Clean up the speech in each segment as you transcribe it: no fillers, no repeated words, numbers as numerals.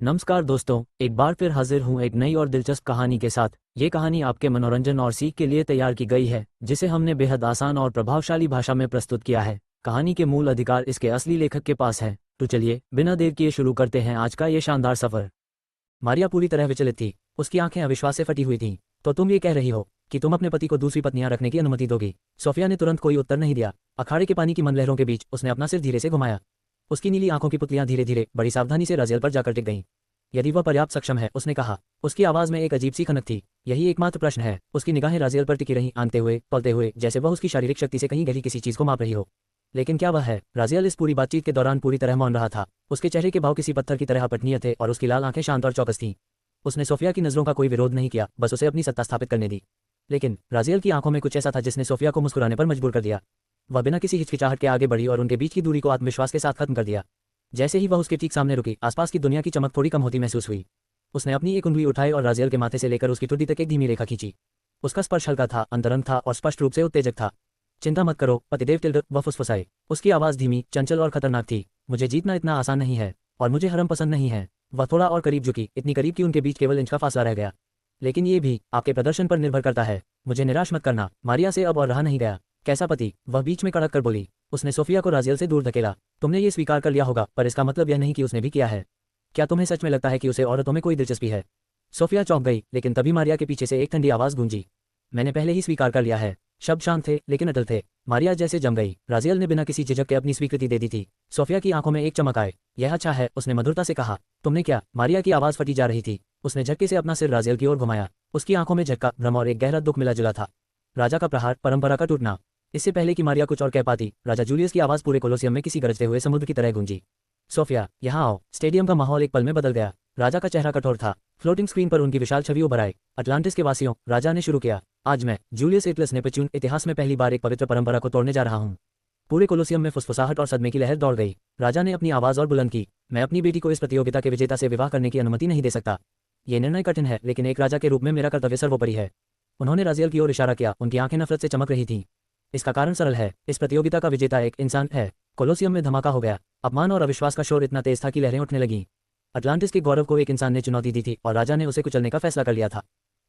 नमस्कार दोस्तों, एक बार फिर हाजिर हूँ एक नई और दिलचस्प कहानी के साथ। ये कहानी आपके मनोरंजन और सीख के लिए तैयार की गई है, जिसे हमने बेहद आसान और प्रभावशाली भाषा में प्रस्तुत किया है। कहानी के मूल अधिकार इसके असली लेखक के पास है। तो चलिए बिना देर किए शुरू करते हैं आज का ये शानदार सफर। मारिया पूरी तरह विचलित थी, उसकी आंखें अविश्वास से फटी हुई थीं। तो तुम ये कह रही हो कि तुम अपने पति को दूसरी पत्नियां रखने की अनुमति दोगी? सोफिया ने तुरंत कोई उत्तर नहीं दिया। अखाड़े के पानी की मंद लहरों के बीच उसने अपना सिर धीरे से घुमाया। उसकी नीली आंखों की पुतलियां धीरे धीरे बड़ी सावधानी से राजियल पर जाकर टिक गईं। यदि वह पर्याप्त सक्षम है, उसने कहा। उसकी आवाज में एक अजीब सी खनक थी। यही एकमात्र प्रश्न है। उसकी निगाहें राजियल पर टिकी रहीं, आंकते हुए, तौलते हुए, जैसे वह उसकी शारीरिक शक्ति से कहीं गहरी किसी चीज को माप रही हो। लेकिन क्या वह है? राजियल इस पूरी बातचीत के दौरान पूरी तरह मौन रहा था। उसके चेहरे के भाव किसी पत्थर की तरह अपठनीय थे और उसकी लाल आंखें शांत और चौकस थीं। उसने सोफिया की नजरों का कोई विरोध नहीं किया, बस उसे अपनी सत्ता स्थापित करने दी। लेकिन राजियल की आंखों में कुछ ऐसा था जिसने सोफिया को मुस्कुराने पर मजबूर कर दिया। वह बिना किसी हिचकिचाहट के आगे बढ़ी और उनके बीच की दूरी को आत्मविश्वास के साथ खत्म कर दिया। जैसे ही वह उसके ठीक सामने रुकी, आसपास की दुनिया की चमक थोड़ी कम होती महसूस हुई। उसने अपनी एक उंगली उठाई और राजियल के माथे से लेकर उसकी ठुड्डी तक एक धीमी रेखा खींची। उसका स्पर्श हल्का था, अंतरंग था और स्पष्ट रूप से उत्तेजक था। चिंता मत करो पतिदेव टिल्डर, वह फुसफुसाए। उसकी आवाज धीमी, चंचल और खतरनाक थी। मुझे जीतना इतना आसान नहीं है और मुझे हरम पसंद नहीं है। वह थोड़ा और करीब झुकी, इतनी करीब कि उनके बीच केवल इंच का फासला रह गया। लेकिन ये भी आपके प्रदर्शन पर निर्भर करता है। मुझे निराश मत करना। मारिया से अब और रहा नहीं गया। कैसा पति? वह बीच में कड़क कर बोली। उसने सोफिया को राजियल से दूर धकेला। तुमने ये स्वीकार कर लिया होगा, पर इसका मतलब यह नहीं कि उसने भी किया है। क्या तुम्हें सच में लगता है कि उसे औरतों में कोई दिलचस्पी है? सोफिया चौंक गई, लेकिन तभी मारिया के पीछे से एक ठंडी आवाज गूंजी। मैंने पहले ही स्वीकार कर लिया है। शब्द शांत थे लेकिन अटल थे। मारिया जैसे जम गई। राजियल ने बिना किसी झिझक के अपनी स्वीकृति दे दी थी। सोफिया की आंखों में एक चमक आए। यह अच्छा है, उसने मधुरता से कहा। तुमने क्या? मारिया की आवाज फटी जा रही थी। उसने झटके से अपना सिर राजियल की ओर घुमाया। उसकी आंखों में झटका, भ्रम और एक गहरा दुख मिला जुला था। राजा का प्रहार, परंपरा का टूटना। इससे पहले कि मारिया कुछ और कह पाती, राजा जूलियस की आवाज पूरे कोलोसियम में किसी गरजते हुए समुद्र की तरह गूंजी। सोफिया, यहाँ आओ। स्टेडियम का माहौल एक पल में बदल गया। राजा का चेहरा कठोर था। फ्लोटिंग स्क्रीन पर उनकी विशाल छवि उभर आई। अटलांटिस के वासियों, राजा ने शुरू किया, आज मैं जूलियस एटलस नेपच्यून इतिहास में पहली बार एक पवित्र परंपरा को तोड़ने जा रहा हूँ। पूरे कोलोसियम में फुसफुसाहट और सदमे की लहर दौड़ गई। राजा ने अपनी आवाज और बुलंद की, मैं अपनी बेटी को इस प्रतियोगिता के विजेता से विवाह करने की अनुमति नहीं दे सकता। ये निर्णय कठिन है, लेकिन एक राजा के रूप में मेरा कर्तव्य सर्वोपरि है। उन्होंने राजियल की ओर इशारा किया, उनकी आंखें नफरत से चमक रही थीं। इसका कारण सरल है, इस प्रतियोगिता का विजेता एक इंसान है। कोलोसियम में धमाका हो गया। अपमान और अविश्वास का शोर इतना तेज था कि लहरें उठने लगीं। अटलांटिस के गौरव को एक इंसान ने चुनौती दी थी और राजा ने उसे कुचलने का फैसला कर लिया था।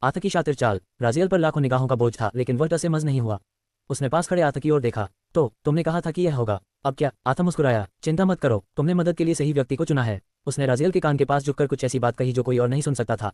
आतकी शातिर चाल। राजियल पर लाखों निगाहों का बोझ था, लेकिन वह टसे मज नहीं हुआ। उसने पास खड़े आतकी ओर देखा। तो तुमने कहा था कि यह होगा, अब क्या? आथा मुस्कुराया। चिंता मत करो, तुमने मदद के लिए सही व्यक्ति को चुना है। उसने राजियल के कान के पास झुककर कुछ ऐसी बात कही जो कोई और नहीं सुन सकता था।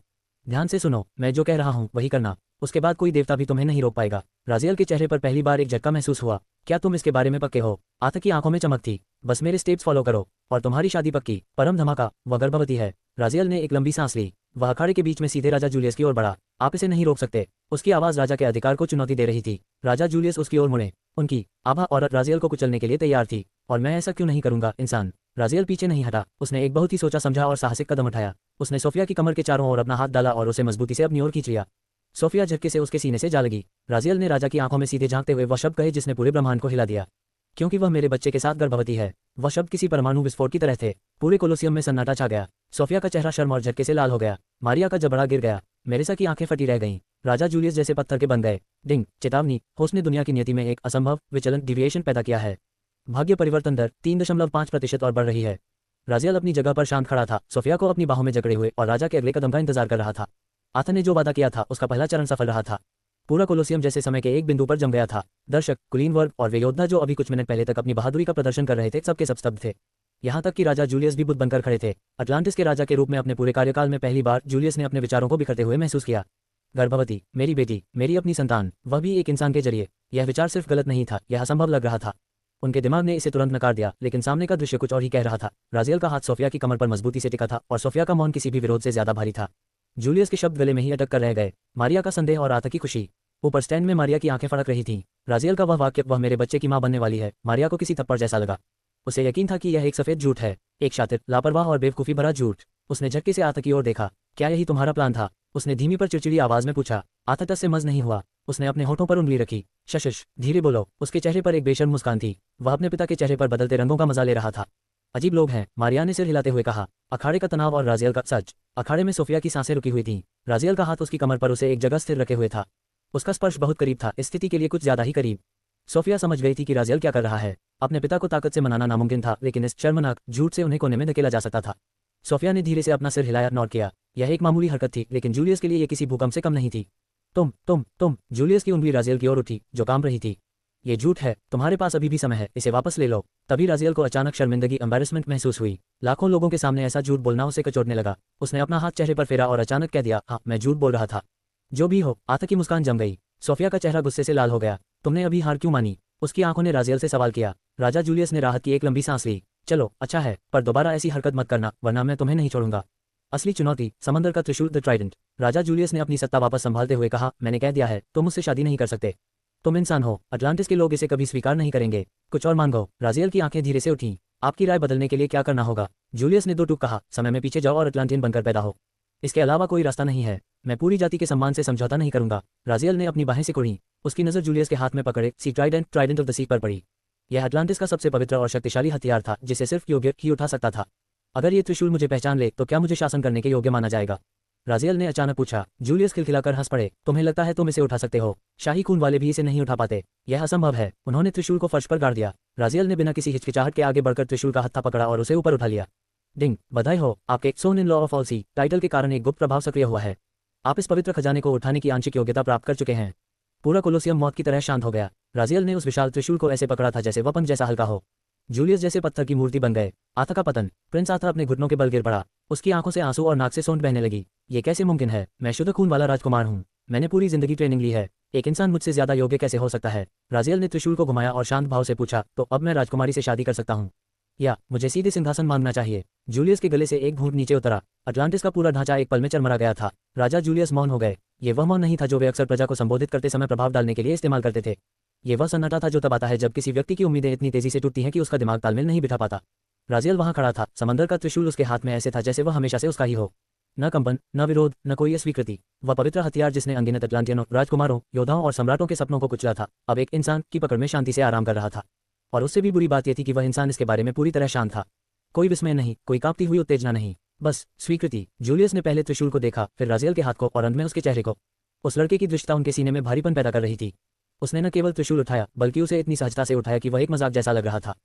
ध्यान से सुनो, मैं जो कह रहा हूँ वही करना। उसके बाद कोई देवता भी तुम्हें नहीं रोक पाएगा। राजियल के चेहरे पर पहली बार एक झटका महसूस हुआ। क्या तुम इसके बारे में पक्के हो? आतक की आंखों में चमक थी। बस मेरे स्टेप्स फॉलो करो और तुम्हारी शादी पक्की। परम धमाका, वह गर्भवती है। राजियल ने एक लंबी सांस ली। वह अखाड़े के बीच में सीधे राजा जूलियस की ओर बढ़ा। आप इसे नहीं रोक सकते। उसकी आवाज राजा के अधिकार को चुनौती दे रही थी। राजा जूलियस उसकी ओर मुड़े। उनकी आभा औरत राजियल को कुचलने के लिए तैयार थी। और मैं ऐसा क्यों नहीं करूंगा? इंसान। राजियल पीछे नहीं हटा। उसने एक बहुत ही सोचा समझा और साहसिक कदम उठाया। उसने सोफिया की कमर के चारों ओर अपना हाथ डाला और उसे मजबूती से अपनी ओर खींच लिया। सोफिया झटके से उसके सीने से जा लगी। राजियल ने राजा की आंखों में सीधे झांकते हुए वह शब्द कहे जिसने पूरे ब्रह्मांड को हिला दिया, क्योंकि वह मेरे बच्चे के साथ गर्भवती है। वह शब्द किसी परमाणु विस्फोट की तरह थे। पूरे कोलोसियम में सन्नाटा छा गया। सोफिया का चेहरा शर्म और झटके से लाल हो गया। मारिया का जबड़ा गिर गया। मेरेसा की आंखें फटी रह गईं। राजा जूलियस जैसे पत्थर के बन गए। डिंग, चेतावनी, होस्ट ने दुनिया की नियति में एक असंभव विचलन डिविएशन पैदा किया है। भाग्य परिवर्तन दर 3.5% और बढ़ रही है। राजियल अपनी जगह पर शांत खड़ा था, सोफिया को अपनी बाहों में जकड़े हुए और राजा के अगले कदम का इंतजार कर रहा था। आथा ने जो वादा किया था उसका पहला चरण सफल रहा था। पूरा कोलोसियम जैसे समय के एक बिंदु पर जम गया था। दर्शक, कुलीन वर्ग और वे योद्धा जो अभी कुछ मिनट पहले तक अपनी बहादुरी का प्रदर्शन कर रहे थे, सबके सब स्तब्ध थे। यहाँ तक कि राजा जूलियस भी बुद्ध बनकर खड़े थे। अटलांटिस के राजा के रूप में अपने पूरे कार्यकाल में पहली बार जूलियस ने अपने विचारों को बिखरते हुए महसूस किया। गर्भवती, मेरी बेटी, मेरी अपनी संतान, वह भी एक इंसान के जरिए। यह विचार सिर्फ गलत नहीं था, यह असंभव लग रहा था। उनके दिमाग ने इसे तुरंत नकार दिया, लेकिन सामने का दृश्य कुछ और ही कह रहा था। राजियल का हाथ सोफिया की कमर पर मजबूती से टिका था और सोफिया का मौन किसी भी विरोध से ज्यादा भारी था। जूलियस के शब्द गले में ही अटक कर रह गए। मारिया का संदेह और आतंकी खुशी। ऊपर स्टैंड में मारिया की आंखें फड़क रही थीं। राजियल का वह वाक्य, वह मेरे बच्चे की मां बनने वाली है, मारिया को किसी थप्पड़ जैसा लगा। उसे यकीन था कि यह एक सफेद झूठ है, एक शातिर, लापरवाह और बेवकूफी भरा झूठ। उसने झटके से आतंकी ओर देखा। क्या यही तुम्हारा प्लान था? उसने धीमी पर चिड़चिड़ी आवाज में पूछा। आतंक से मज नहीं हुआ। उसने अपने होठों पर उंगली रखी। शश, धीरे बोलो। उसके चेहरे पर एक बेशर्म मुस्कान थी। वह अपने पिता के चेहरे पर बदलते रंगों का मजा ले रहा था। अजीब लोग हैं, मारिया ने सिर हिलाते हुए कहा। अखाड़े का तनाव और राजियल का सच। अखाड़े में सोफिया की सांसें रुकी हुई थीं। राजियल का हाथ उसकी कमर पर उसे एक जगह स्थिर रखे हुए था। उसका स्पर्श बहुत करीब था, स्थिति के लिए कुछ ज्यादा ही करीब। सोफिया समझ गई थी कि राजियल क्या कर रहा है। अपने पिता को ताकत से मनाना नामुमकिन था, लेकिन इस शर्मनाक झूठ से उन्हें कोने में धकेला जा सकता था। सोफिया ने धीरे से अपना सिर हिलाया, नॉट किया। यह एक मामूली हरकत थी, लेकिन जूलियस के लिए यह किसी भूकंप से कम नहीं थी। तुम जूलियस की उंगली राजियल की ओर उठी, जो काम रही थी। ये झूठ है, तुम्हारे पास अभी भी समय है, इसे वापस ले लो। तभी राजियल को अचानक शर्मिंदगी, एम्बैरेसमेंट महसूस हुई। लाखों लोगों के सामने ऐसा झूठ बोलना उसे कचोटने लगा। उसने अपना हाथ चेहरे पर फेरा और अचानक कह दिया, हाँ, मैं झूठ बोल रहा था। जो भी हो, आतंक की मुस्कान जम गई। सोफिया का चेहरा गुस्से से लाल हो गया। तुमने अभी हार क्यों मानी? उसकी आंखों ने राजियल से सवाल किया। राजा जूलियस ने राहत की एक लंबी सांस ली। चलो, अच्छा है, पर दोबारा ऐसी हरकत मत करना, वरना मैं तुम्हें नहीं छोड़ूंगा। असली चुनौती, समंदर का त्रिशूल, द ट्राइडेंट। राजा जूलियस ने अपनी सत्ता वापस संभालते हुए कहा, मैंने कह दिया है, तुम मुझसे शादी नहीं कर सकते। तुम इंसान हो, अटलांटिस के लोग इसे कभी स्वीकार नहीं करेंगे। कुछ और मांगो। राजियल की आंखें धीरे से उठीं। आपकी राय बदलने के लिए क्या करना होगा? जूलियस ने दो टूक कहा, समय में पीछे जाओ और अटलांटियन बनकर पैदा हो। इसके अलावा कोई रास्ता नहीं है। मैं पूरी जाति के सम्मान से समझौता नहीं करूंगा। राजियल ने अपनी बाहें सिकुड़ी। उसकी नजर जूलियस के हाथ में पकड़े सी ट्राइडेंट ऑफ द सी पर पड़ी। यह अटलांटिस का सबसे पवित्र और शक्तिशाली हथियार था, जिसे सिर्फ योग्य ही उठा सकता था। अगर ये त्रिशूल मुझे पहचान ले तो क्या मुझे शासन करने के योग्य माना जाएगा? राजियल ने अचानक पूछा। जूलियस खिलखिलाकर हंस पड़े। तुम्हें लगता है तुम इसे उठा सकते हो? शाही खून वाले भी इसे नहीं उठा पाते। यह असंभव है। उन्होंने त्रिशूल को फर्श पर गाड़ दिया। राजियल ने बिना किसी हिचकिचाहट के आगे बढ़कर त्रिशूल का हत्था पकड़ा और उसे ऊपर उठा लिया। डिंग, बधाई हो, आपके son in law of all sea title के कारण एक गुप्त प्रभाव सक्रिय हुआ है। आप इस पवित्र खजाने को उठाने की आंशिक योग्यता प्राप्त कर चुके हैं। पूरा कोलोसियम मौत की तरह शांत हो गया। राजियल ने उस विशाल त्रिशूल को ऐसे पकड़ा था जैसे वह पंख जैसा हल्का हो। जूलियस जैसे पत्थर की मूर्ति बन गए। आथा का पतन। प्रिंस आथा अपने घुटनों के बल गिर पड़ा। उसकी आंखों से आंसू और नाक से सोंठ बहने लगी। ये कैसे मुमकिन है? मैं शुद्ध खून वाला राजकुमार हूँ। मैंने पूरी जिंदगी ट्रेनिंग ली है। एक इंसान मुझसे ज्यादा योग्य कैसे हो सकता है? राजियल ने त्रिशूल को घुमाया और शांत भाव से पूछा, तो अब मैं राजकुमारी से शादी कर सकता हूँ, या मुझे सीधे सिंहासन मांगना चाहिए? जूलियस के गले से एक घूंट नीचे उतरा। अटलांटिस का पूरा ढांचा एक पल में चरमरा गया था। राजा जूलियस मौन हो गए। ये वह मौन नहीं था जो वे अक्सर प्रजा को संबोधित करते समय प्रभाव डालने के लिए इस्तेमाल करते थे। ये वह सन्नाटा था जो तब आता है जब किसी व्यक्ति की उम्मीदें इतनी तेजी से टूटती हैं कि उसका दिमाग तालमेल नहीं बिठा पाता। राजियल वहां खड़ा था। समंदर का त्रिशूल उसके हाथ में ऐसे था जैसे वह हमेशा से उसका ही हो। न कंपन, न विरोध, न कोई अस्वीकृति। वह पवित्र हथियार जिसने अनगिनत अटलांटियनों, राजकुमारों, योद्धाओं और सम्राटों के सपनों को कुचला था, अब एक इंसान की पकड़ में शांति से आराम कर रहा था। और उससे भी बुरी बात यह थी कि वह इंसान इसके बारे में पूरी तरह शांत था। कोई विस्मय नहीं, कोई कांपती हुई उत्तेजना नहीं, बस स्वीकृति। जूलियस ने पहले त्रिशूल को देखा, फिर राजियल के हाथ को और अंत में उसके चेहरे को। उस लड़के की दृष्टता उनके सीने में भारीपन पैदा कर रही थी। उसने न केवल त्रिशूल उठाया, बल्कि उसे इतनी सहजता से उठाया कि वह एक मजाक जैसा लग रहा था।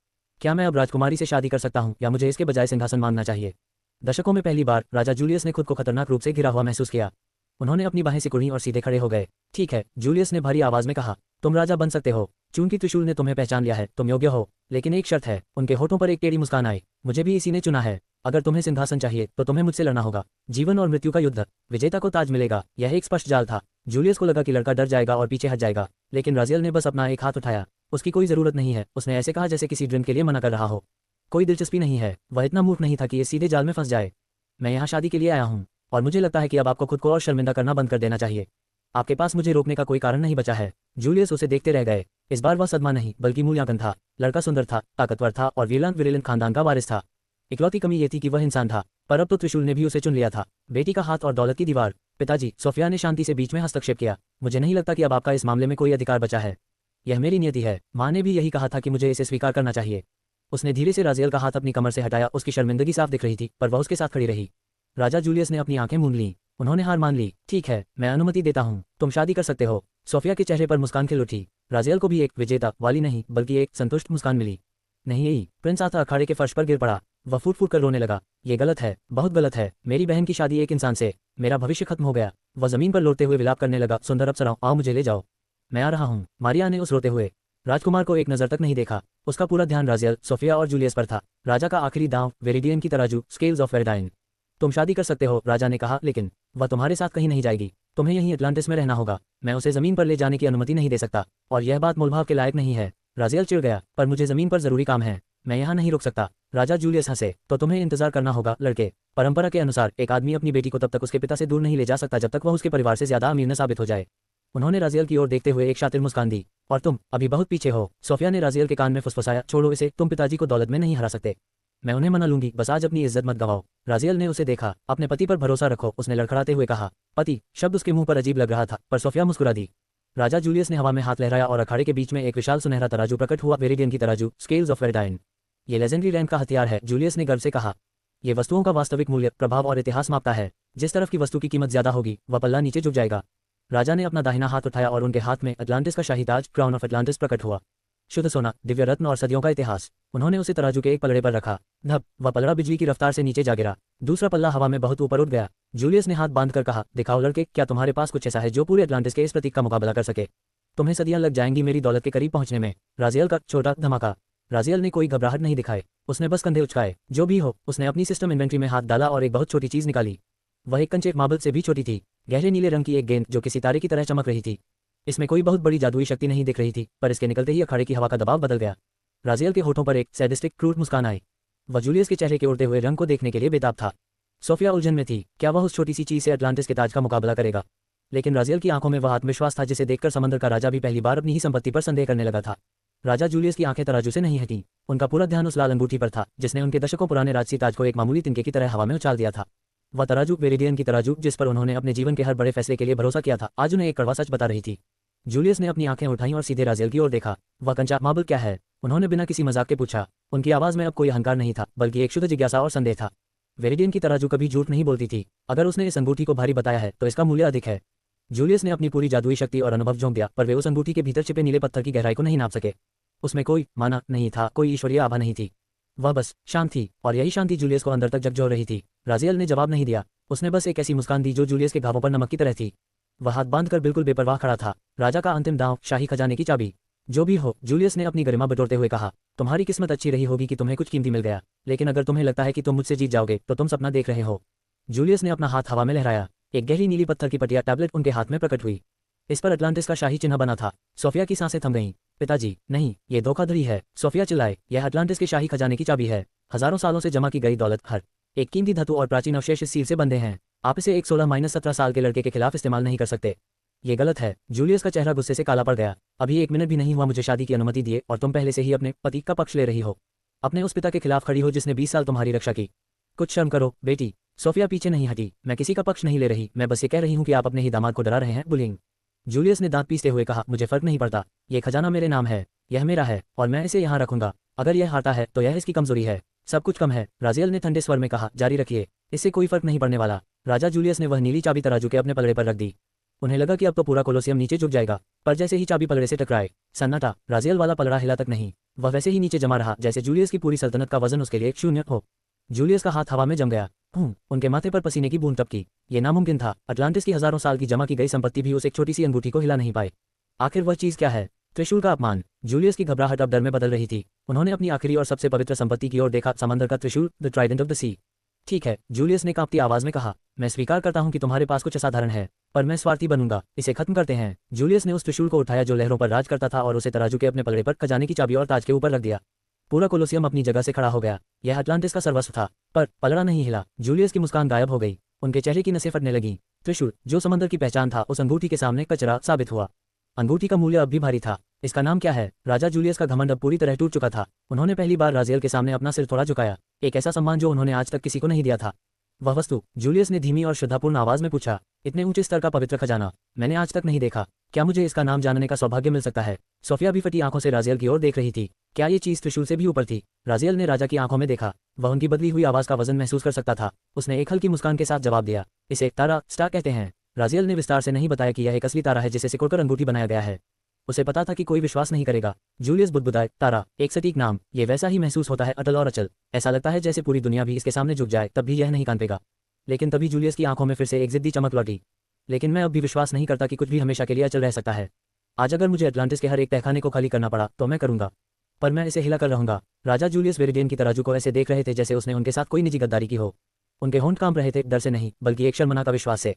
क्या मैं अब राजकुमारी से शादी कर सकता हूँ, या मुझे इसके बजाय सिंहासन मांगना चाहिए? दशकों में पहली बार राजा जूलियस ने खुद को खतरनाक रूप से घिरा हुआ महसूस किया। उन्होंने अपनी बाहें सिकुड़ी और सीधे खड़े हो गए। ठीक है, जूलियस ने भारी आवाज में कहा, तुम राजा बन सकते हो। चूंकि त्रिशूल ने तुम्हें पहचान लिया है, तुम योग्य हो। लेकिन एक शर्त है। उनके होठों पर एक टेढ़ी मुस्कान आई। मुझे भी इसी ने चुना है। अगर तुम्हें सिंहासन चाहिए तो तुम्हें मुझसे लड़ना होगा। जीवन और मृत्यु का युद्ध। विजेता को ताज मिलेगा। यह एक स्पष्ट जाल था। जूलियस को लगा कि लड़का डर जाएगा और पीछे हट जाएगा, लेकिन राजियल ने बस अपना एक हाथ उठाया। उसकी कोई जरूरत नहीं है, उसने ऐसे कहा जैसे किसी ड्रीम के लिए मना कर रहा हो। कोई दिलचस्पी नहीं है। वह इतना मूर्ख नहीं था कि ये सीधे जाल में फंस जाए। मैं यहाँ शादी के लिए आया हूँ, और मुझे लगता है कि अब आपको खुद को और शर्मिंदा करना बंद कर देना चाहिए। आपके पास मुझे रोकने का कोई कारण नहीं बचा है। जूलियस उसे देखते रह गए। इस बार वह सदमा नहीं, बल्कि मूल्यांकन था। लड़का सुंदर था, ताकतवर था और विरेलेंट खानदान का वारिस था। इकलौती कमी ये थी कि वह इंसान था, पर अब तो त्रिशूल ने भी उसे चुन लिया था। बेटी का हाथ और दौलत की दीवार। पिताजी, सोफिया ने शांति से बीच में हस्तक्षेप किया, मुझे नहीं लगता कि अब आपका इस मामले में कोई अधिकार बचा है। यह मेरी नियति है। माँ ने भी यही कहा था कि मुझे इसे स्वीकार करना चाहिए। उसने धीरे से राजियल का हाथ अपनी कमर से हटाया। उसकी शर्मिंदगी साफ दिख रही थी, पर वह उसके साथ खड़ी रही। राजा जूलियस ने अपनी आंखें मूंद लीं। उन्होंने हार मान ली। ठीक है, मैं अनुमति देता हूँ, तुम शादी कर सकते हो। सोफिया के चेहरे पर मुस्कान खिल उठी। राजियल को भी एक विजेता वाली नहीं, बल्कि एक संतुष्ट मुस्कान मिली। नहीं यही। प्रिंस आथा अखाड़े के फर्श पर गिर पड़ा। वह फूट फूट कर रोने लगा। ये गलत है, बहुत गलत है। मेरी बहन की शादी एक इंसान से, मेरा भविष्य खत्म हो गया। वह जमीन पर लौटते हुए विलाप करने लगा। सुंदर अप्सराओं, आओ मुझे ले जाओ, मैं आ रहा हूँ। मारिया ने उस रोते हुए राजकुमार को एक नजर तक नहीं देखा। उसका पूरा ध्यान राजियल, सोफिया और जूलियस पर था। राजा का आखिरी दांव, वेरिडियन की तराजू, स्केल्स ऑफ वेरिडाइन। तुम शादी कर सकते हो, राजा ने कहा, लेकिन वह तुम्हारे साथ कहीं नहीं जाएगी। तुम्हें यहीं अटलांटिस में रहना होगा। मैं उसे जमीन पर ले जाने की अनुमति नहीं दे सकता, और यह बात मोलभाव के लायक नहीं है। राजियल चिढ़ गया, पर मुझे जमीन पर जरूरी काम है, मैं यहाँ नहीं रुक सकता। राजा जूलियस हंसे, तो तुम्हें इंतजार करना होगा लड़के। परंपरा के अनुसार एक आदमी अपनी बेटी को तब तक उसके पिता से दूर नहीं ले जा सकता जब तक वह उसके परिवार से ज्यादा अमीर न साबित हो जाए। उन्होंने राजियल की ओर देखते हुए एक शातिर मुस्कान दी। और तुम अभी बहुत पीछे हो। सोफिया ने राजियल के कान में फुसफुसाया, छोड़ो इसे, तुम पिताजी को दौलत में नहीं हरा सकते। मैं उन्हें मना लूंगी, बस आज अपनी इज्जत मत गवाओ। राजियल ने उसे देखा। अपने पति पर भरोसा रखो, उसने लड़खड़ाते हुए कहा। पति शब्द उसके मुंह पर अजीब लग रहा था, पर सोफिया मुस्कुरा दी। राजा जूलियस ने हवा में हाथ लहराया और अखाड़े के बीच में एक विशाल सुनहरा तराजू प्रकट हुआ, वेरिडियन की तराजू, स्केल्स ऑफ वेरिडाइन। ये लेजेंडरी रैंक का हथियार है, जूलियस ने गर्व से कहा। ये वस्तुओं का वास्तविक मूल्य, प्रभाव और इतिहास मापता है। जिस तरफ की वस्तु की कीमत ज्यादा होगी, वह पल्ला नीचे झुक जाएगा। राजा ने अपना दाहिना हाथ उठाया और उनके हाथ में अटलांटिस का शाही ताज, क्राउन ऑफ अटलांटिस प्रकट हुआ। शुद्ध सोना, दिव्य रत्न और सदियों का इतिहास। उन्होंने उसे तराजू के एक पलड़े पर रखा। धप, वह पलड़ा बिजली की रफ्तार से नीचे जा गिरा। दूसरा पल्ला हवा में बहुत ऊपर उठ गया। जूलियस ने हाथ बांधकर कहा, दिखाओ लड़के, क्या तुम्हारे पास कुछ ऐसा है जो पूरे अटलांटिस के इस प्रतीक का मुकाबला कर सके? तुम्हें सदियां लग जाएंगी मेरी दौलत के करीब पहुंचने में। राजियल का छोटा धमाका। राजियल ने कोई घबराहट नहीं दिखाई। उसने बस कंधे उचकाए। जो भी हो, उसने अपनी सिस्टम इन्वेंट्री में हाथ डाला और एक बहुत छोटी चीज निकाली। वह एक कंचे मार्बल से भी छोटी थी। गहरे नीले रंग की एक गेंद जो किसी तारे की तरह चमक रही थी। इसमें कोई बहुत बड़ी जादुई शक्ति नहीं दिख रही थी, पर इसके निकलते ही अखाड़े की हवा का दबाव बदल गया। राजियल के होठों पर एक सैडिस्टिक क्रूर मुस्कान आई। वह जूलियस के चेहरे के उड़ते हुए रंग को देखने के लिए बेताब था। सोफिया उलझन में थी। क्या वह उस छोटी सी चीज से अटलांटिस के ताज का मुकाबला करेगा? लेकिन राजियल की आंखों में वह आत्मविश्वास था जिसे देखकर समंदर का राजा भी पहली बार अपनी ही संपत्ति पर संदेह करने लगा था। राजा जूलियस की आंखें तराजू से नहीं हटी। उनका पूरा ध्यान उस लाल अंगूठी पर था जिसने उनके दशकों पुराने राजसी ताज को एक मामूली तिनके की तरह हवा में उछाल दिया था। वह तराजू, वेरिडियन की तराजू, जिस पर उन्होंने अपने जीवन के हर बड़े फैसले के लिए भरोसा किया था, आज उन्हें एक कड़वा सच बता रही थी। जूलियस ने अपनी आंखें उठाईं और सीधे राजियल की ओर देखा। वह कंचा मार्बल क्या है? उन्होंने बिना किसी मजाक के पूछा। उनकी आवाज में अब कोई अहंकार नहीं था, बल्कि एक शुद्ध जिज्ञासा और संदेह था। वेरिडियन की तराजू कभी झूठ नहीं बोलती थी। अगर उसने इस अंगूठी को भारी बताया है तो इसका मूल्य अधिक है। जूलियस ने अपनी पूरी जादुई शक्ति और अनुभव झोंक दिया, पर वे उस अंगूठी के भीतर छिपे नीले पत्थर की गहराई को नहीं नाप सके। उसमें कोई माना नहीं था, कोई ईश्वरीय आभा नहीं थी। वह बस शांत थी, और यही शांति जूलियस को अंदर तक झकझोर रही थी। राजियल ने जवाब नहीं दिया। उसने बस एक ऐसी मुस्कान दी जो जूलियस के घावों पर नमक की तरह थी। वह हाथ बांधकर बिल्कुल बेपरवाह खड़ा था। राजा का अंतिम दांव, शाही खजाने की चाबी। जो भी हो, जूलियस ने अपनी गरिमा बटोरते हुए कहा, तुम्हारी किस्मत अच्छी रही होगी कि तुम्हें कुछ कीमती मिल गया, लेकिन अगर तुम्हें लगता है कि तुम मुझसे जीत जाओगे तो तुम सपना देख रहे हो। जूलियस ने अपना हाथ हवा में लहराया। एक गहरी नीली पत्थर की पटिया टैबलेट उनके हाथ में प्रकट हुई। इस पर अटलांटिस का शाही चिन्ह बना था। सोफिया की सांसें थम गईं। पिताजी, नहीं, ये धोखाधड़ी है। सोफिया चिल्लाए, यह अटलांटिस के शाही खजाने की चाबी है। हजारों सालों से जमा की गई दौलत, हर एक कीमती धातु और प्राचीन अवशेष इस सील से बंधे हैं। आप इसे एक 16-17 साल के लड़के के खिलाफ इस्तेमाल नहीं कर सकते। ये गलत है। जूलियस का चेहरा गुस्से से काला पड़ गया। अभी 1 मिनट भी नहीं हुआ मुझे शादी की अनुमति दिए और तुम पहले से ही अपने पति का पक्ष ले रही हो। अपने उस पिता के खिलाफ खड़ी हो जिसने 20 साल तुम्हारी रक्षा की। कुछ शर्म करो बेटी। सोफिया पीछे नहीं हटी। मैं किसी का पक्ष नहीं ले रही, मैं बस ये कह रही हूँ कि आप अपने ही दामाद को डरा रहे हैं। बुलिंग। जूलियस ने दांत पीसते हुए कहा, मुझे फर्क नहीं पड़ता। ये खजाना मेरे नाम है, यह मेरा है और मैं इसे यहाँ रखूंगा। अगर यह हारता है तो यह इसकी कमजोरी है। सब कुछ कम है, राजियल ने ठंडे स्वर में कहा, जारी रखिए, इससे कोई फर्क नहीं पड़ने वाला। राजा जूलियस ने वह नीली चाबी तराजू के अपने पलड़े पर रख दी। उन्हें लगा कि अब तो पूरा कोलोसियम नीचे झुक जाएगा, पर जैसे ही चाबी पलड़े से टकराए, सन्नाटा। राजियल वाला पलड़ा हिला तक नहीं। वह वैसे ही नीचे जमा रहा जैसे जूलियस की पूरी सल्तनत का वजन उसके लिए एक शून्य हो। जूलियस का हाथ हवा में जम गया। उनके माथे पर पसीने की बूंद टपकी। ये नामुमकिन था। अटलांटिस की हजारों साल की जमा की गई संपत्ति भी उस एक छोटी सी अंगूठी को हिला नहीं पाए। आखिर वह चीज क्या है? त्रिशूल का अपमान। जूलियस की घबराहट अब डर में बदल रही थी। उन्होंने अपनी आखिरी और सबसे पवित्र संपत्ति की ओर देखा, समंदर का त्रिशूल, द ट्राइडेंट ऑफ द सी। ठीक है, जूलियस ने कांपती आवाज में कहा, मैं स्वीकार करता हूं कि तुम्हारे पास कुछ असाधारण है, पर मैं स्वार्थी बनूंगा। इसे खत्म करते हैं। जूलियस ने उस त्रिशूल को उठाया जो लहरों पर राज करता था और उसे तराजू के अपने पलड़े पर खजाने की चाबी और ताज के ऊपर रख दिया। पूरा कोलोसियम अपनी जगह से खड़ा हो गया। यह अटलांटिस का सर्वस्व था, पर पलड़ा नहीं हिला। जूलियस की मुस्कान गायब हो गई। उनके चेहरे की नसें फटने लगी। त्रिशूल, जो समंदर की पहचान था, उस अंगूठी के सामने कचरा साबित हुआ। अंगूठी का मूल्य अब भी भारी था। इसका नाम क्या है? राजा जूलियस का घमंड अब पूरी तरह टूट चुका था। उन्होंने पहली बार राजियल के सामने अपना सिर थोड़ा झुकाया, एक ऐसा सम्मान जो उन्होंने आज तक किसी को नहीं दिया था। वह वस्तु? जूलियस ने धीमी और श्रद्धापूर्ण आवाज में पूछा। इतने ऊंचे स्तर का पवित्र खजाना मैंने आज तक नहीं देखा। क्या मुझे इसका नाम जानने का सौभाग्य मिल सकता है? सोफिया भी फटी आंखों से राजियल की ओर देख रही थी। क्या ये चीज त्रिशूल से भी ऊपर थी? राजियल ने राजा की आंखों में देखा। वह उनकी बदली हुई आवाज का वजन महसूस कर सकता था। उसने एक हल्की मुस्कान के साथ जवाब दिया, इसे तारा, स्टार कहते हैं। राजियल ने विस्तार से नहीं बताया कि यह एक असली तारा है जिसे सिकुड़कर अंगूठी बनाया गया है। उसे पता था कि कोई विश्वास नहीं करेगा। जूलियस बुदबुदाए, तारा, एक सटीक नाम। ये वैसा ही महसूस होता है, अटल और अचल। ऐसा लगता है जैसे पूरी दुनिया भी इसके सामने झुक जाए, तब भी यह नहीं कांपेगा। लेकिन तभी जूलियस की आंखों में फिर से एक जिद्दी चमक लौटी। लेकिन मैं अब भी विश्वास नहीं करता कि कुछ भी हमेशा के लिए अचल रह सकता है। आज अगर मुझे अटलांटिस के हर एक तहखाने को खाली करना पड़ा तो मैं करूंगा, पर मैं इसे हिला कर रहूंगा। राजा जूलियस वेरिडियन की तराजू को ऐसे देख रहे थे जैसे उसने उनके साथ कोई निजी गद्दारी की हो। उनके होंठ कांप रहे थे, डर से नहीं बल्कि एक शर्मनाक विश्वास से।